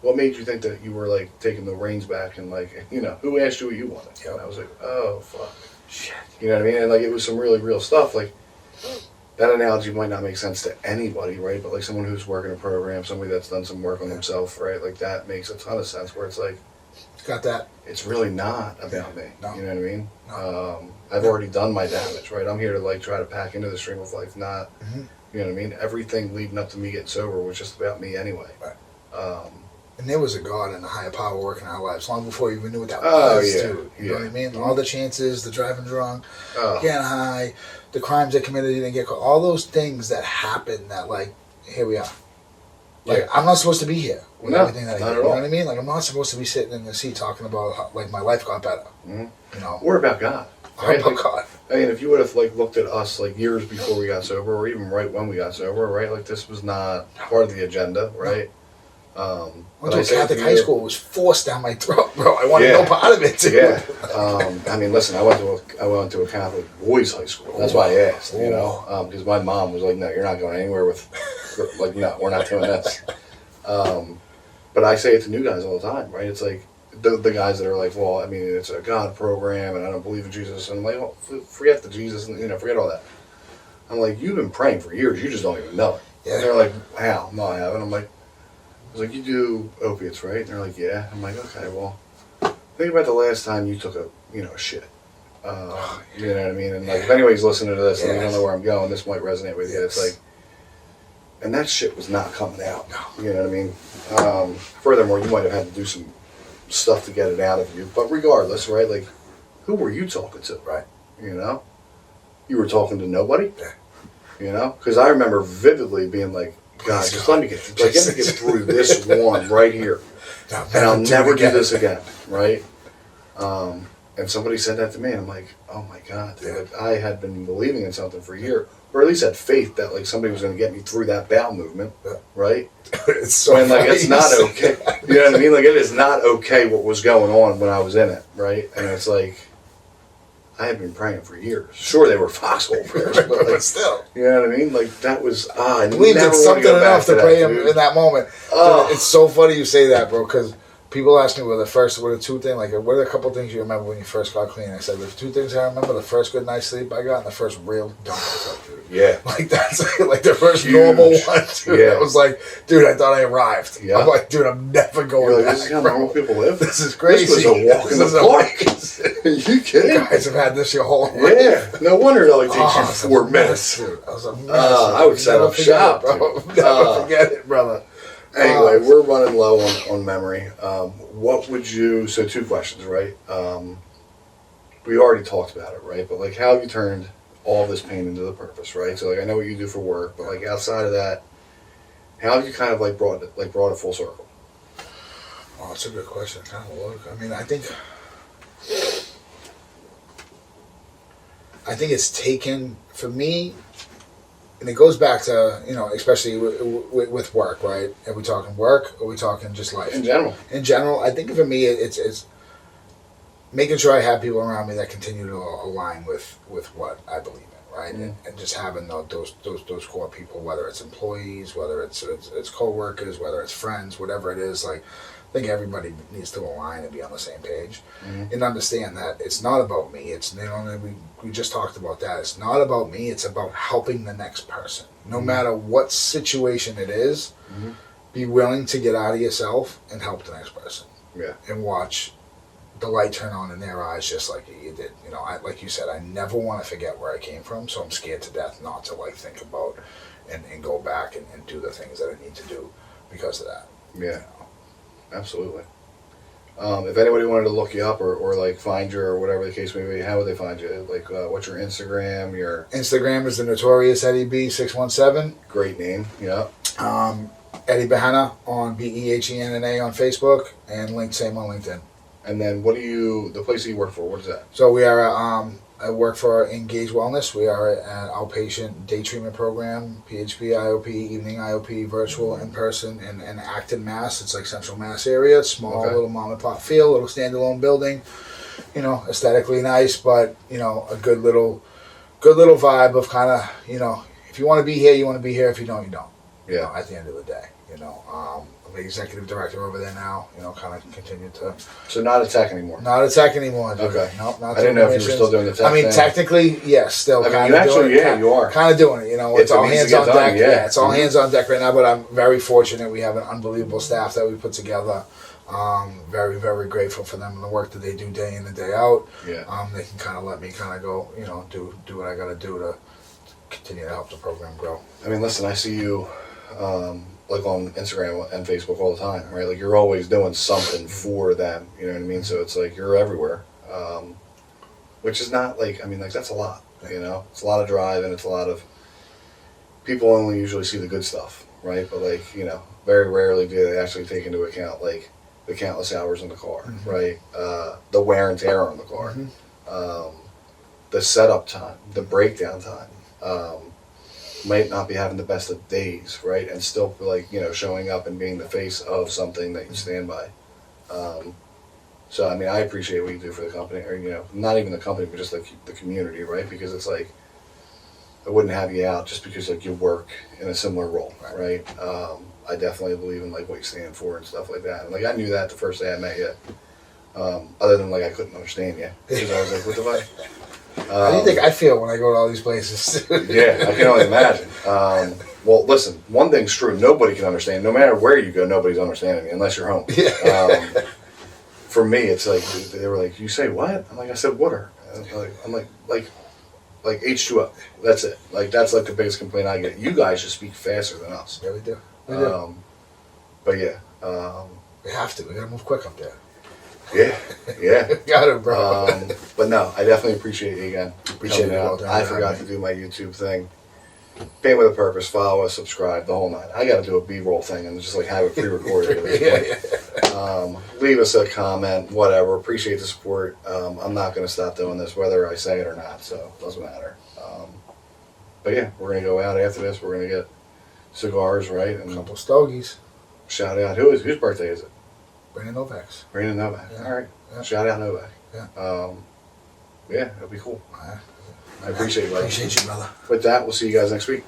What made you think that you were, like, taking the reins back and, like, you know, who asked you what you wanted? And I was like, oh, fuck. Shit. You know what I mean? And, like, it was some really real stuff. Like, that analogy might not make sense to anybody, right? But, like, someone who's working a program, somebody that's done some work on themselves, right? Like, that makes a ton of sense where it's like, got that. It's really not about me. No. You know what I mean? No. I've already done my damage, right? I'm here to, like, try to pack into the stream of life, not, you know what I mean? Everything leading up to me getting sober was just about me anyway. Right. And there was a God and a higher power working our lives long before you even knew what that was, too. You know what I mean? All the chances, the driving drunk, getting high, the crimes they committed, you didn't get caught, all those things that happened that, like, here we are. Like, I'm not supposed to be here with everything that I did. You know what I mean? Like, I'm not supposed to be sitting in the seat talking about how, like, my life got better. You know? Or about God. Right? About God. I mean, if you would have, like, looked at us, like, years before we got sober, or even right when we got sober, right? Like, this was not part of the agenda, right? Went to a Catholic high school. It was forced down my throat, bro. I wanted no part of it, too. Yeah. I mean, listen, I went to a Catholic boys' high school. That's why I asked, you know? Because my mom was like, no, you're not going anywhere with, like, no, we're not doing this. But I say it to new guys all the time, right? It's like, the guys that are like, well, I mean, it's a God program, and I don't believe in Jesus. And I'm like, well, forget the Jesus, and, you know, forget all that. I'm like, you've been praying for years. You just don't even know it. Yeah. And they're like, how? No, I haven't. I'm like, I was like, you do opiates, right? And they're like, yeah. I'm like, okay, well, think about the last time you took a shit. You know what I mean? And, like, if anybody's listening to this and you don't know where I'm going, this might resonate with you. It's like, and that shit was not coming out. You know what I mean? Furthermore, you might have had to do some stuff to get it out of you. But regardless, right? Like, who were you talking to? Right. You know? You were talking to nobody? You know? Because I remember vividly being like, God, just let me get through this one right here. and I'll never do this again, right? And somebody said that to me, and I'm like, oh my God, dude. Like, I had been believing in something for a year, or at least had faith that like somebody was going to get me through that bowel movement, right? It's so when like it's not okay. You know what I mean? Like it is not okay what was going on when I was in it, right? And it's like I had been praying for years. Sure, they were foxhole prayers, but still, you know what I mean? Like that was I believed in something enough to pray in that moment. Dude, it's so funny you say that, bro, because people ask me what are the two things, like what are a couple things you remember when you first got clean? I said the two things I remember: the first good night's sleep I got, and the first real dump I took, dude. Yeah, like that's like the first normal one, dude. Yeah. I was like, dude, I thought I arrived. Yeah. I'm like, dude, I'm never going back. This is how normal people live. This is crazy. This was a walk in the park. Are you kidding? You guys have had this your whole life. Yeah, no wonder it only takes you 4 minutes. Dude, I was a mess. I would set up shop, bro. Never forget it, brother. Anyway, we're running low on memory. What would you... So 2 questions, right? We already talked about it, right? But, like, how have you turned all this pain into the purpose, right? So, like, I know what you do for work, but, like, outside of that, how have you kind of, like, brought it full circle? Oh, that's a good question. Kind of look. I mean, I think it's taken, for me... And it goes back to, especially with work, right? Are we talking work or are we talking just life? In general. In general, I think for me, it's making sure I have people around me that continue to align with what I believe in, right? Mm-hmm. And just having those core people, whether it's employees, whether it's co-workers, whether it's friends, whatever it is, like, I think everybody needs to align and be on the same page, and understand that it's not about me. It's we just talked about that. It's not about me. It's about helping the next person, no matter what situation it is. Be willing to get out of yourself and help the next person. Yeah, and watch the light turn on in their eyes, just like you did. Like you said, I never want to forget where I came from, so I'm scared to death not to think about and go back and do the things that I need to do because of that. Yeah. Absolutely. If anybody wanted to look you up or like find you or whatever the case may be, how would they find you? Like, what's your Instagram? Your Instagram is the Notorious Eddie B617. Great name. Yeah. Eddie Behenna on BEHENNA on Facebook, and same on LinkedIn. And then the place that you work for? What is that? So we are. I work for Engage Wellness. We are an outpatient day treatment program, PHP, IOP, evening IOP, virtual, in person, in Acton, Mass. It's like Central Mass area. It's small, little mom and pop feel, little standalone building. Aesthetically nice, but a good little vibe of kind of if you want to be here, you want to be here. If you don't, you don't. Yeah. At the end of the day, I'm the executive director over there now. Kind of continue to. So not a tech anymore. Not a tech anymore. Dude. Okay. Nope. Not I didn't know if you were still doing the tech. I mean, thing. Technically, yes. Still kind of doing it. You are kind of doing it. It's all hands on deck. Yeah. It's all hands on deck right now. But I'm very fortunate. We have an unbelievable staff that we put together. Very, very grateful for them and the work that they do day in and day out. Yeah. They can kind of let me kind of go. Do what I got to do to continue to help the program grow. I mean, listen, I see you. Like on Instagram and Facebook all the time, right? Like you're always doing something for them, you know what I mean? So it's like you're everywhere, which is not like, I mean, like that's a lot, It's a lot of drive and it's a lot of, people only usually see the good stuff, right? But like, very rarely do they actually take into account like the countless hours in the car, right? The wear and tear on the car, the setup time, the breakdown time, might not be having the best of days, right? And still, like, showing up and being the face of something that you stand by. So, I mean, I appreciate what you do for the company, or, not even the company, but just, like, the community, right? Because it's, like, I wouldn't have you out just because, like, you work in a similar role, right? I definitely believe in, like, what you stand for and stuff like that. And, like, I knew that the first day I met you. Other than, like, I couldn't understand you. Because I was like, what the fuck? How do you think I feel when I go to all these places? Yeah, I can only imagine. Well, listen, one thing's true. Nobody can understand. No matter where you go, nobody's understanding you unless you're home. Yeah. For me, it's like, they were like, you say what? I'm like, I said water. I'm like H2O. That's it. Like, that's like the biggest complaint I get. You guys just speak faster than us. Yeah, we do. We do. But yeah. We have to. We got to move quick up there. Yeah. Got it, bro. But no, I definitely appreciate you again. Appreciate it. Well done, I forgot to do my YouTube thing. Paint with a Purpose, follow us, subscribe, the whole night. I got to do a B-roll thing and just like have it pre-recorded. Yeah. Leave us a comment, whatever. Appreciate the support. I'm not going to stop doing this, whether I say it or not, so it doesn't matter. But yeah, we're going to go out after this. We're going to get cigars, right? And A couple stogies. shout out. Whose birthday is it? Brandon Novak's. Brandon Novak. Yeah. All right. Yeah. Shout out Novak. Yeah. Yeah, it'll be cool. Yeah. I appreciate it, buddy. Appreciate you, brother. With that, we'll see you guys next week.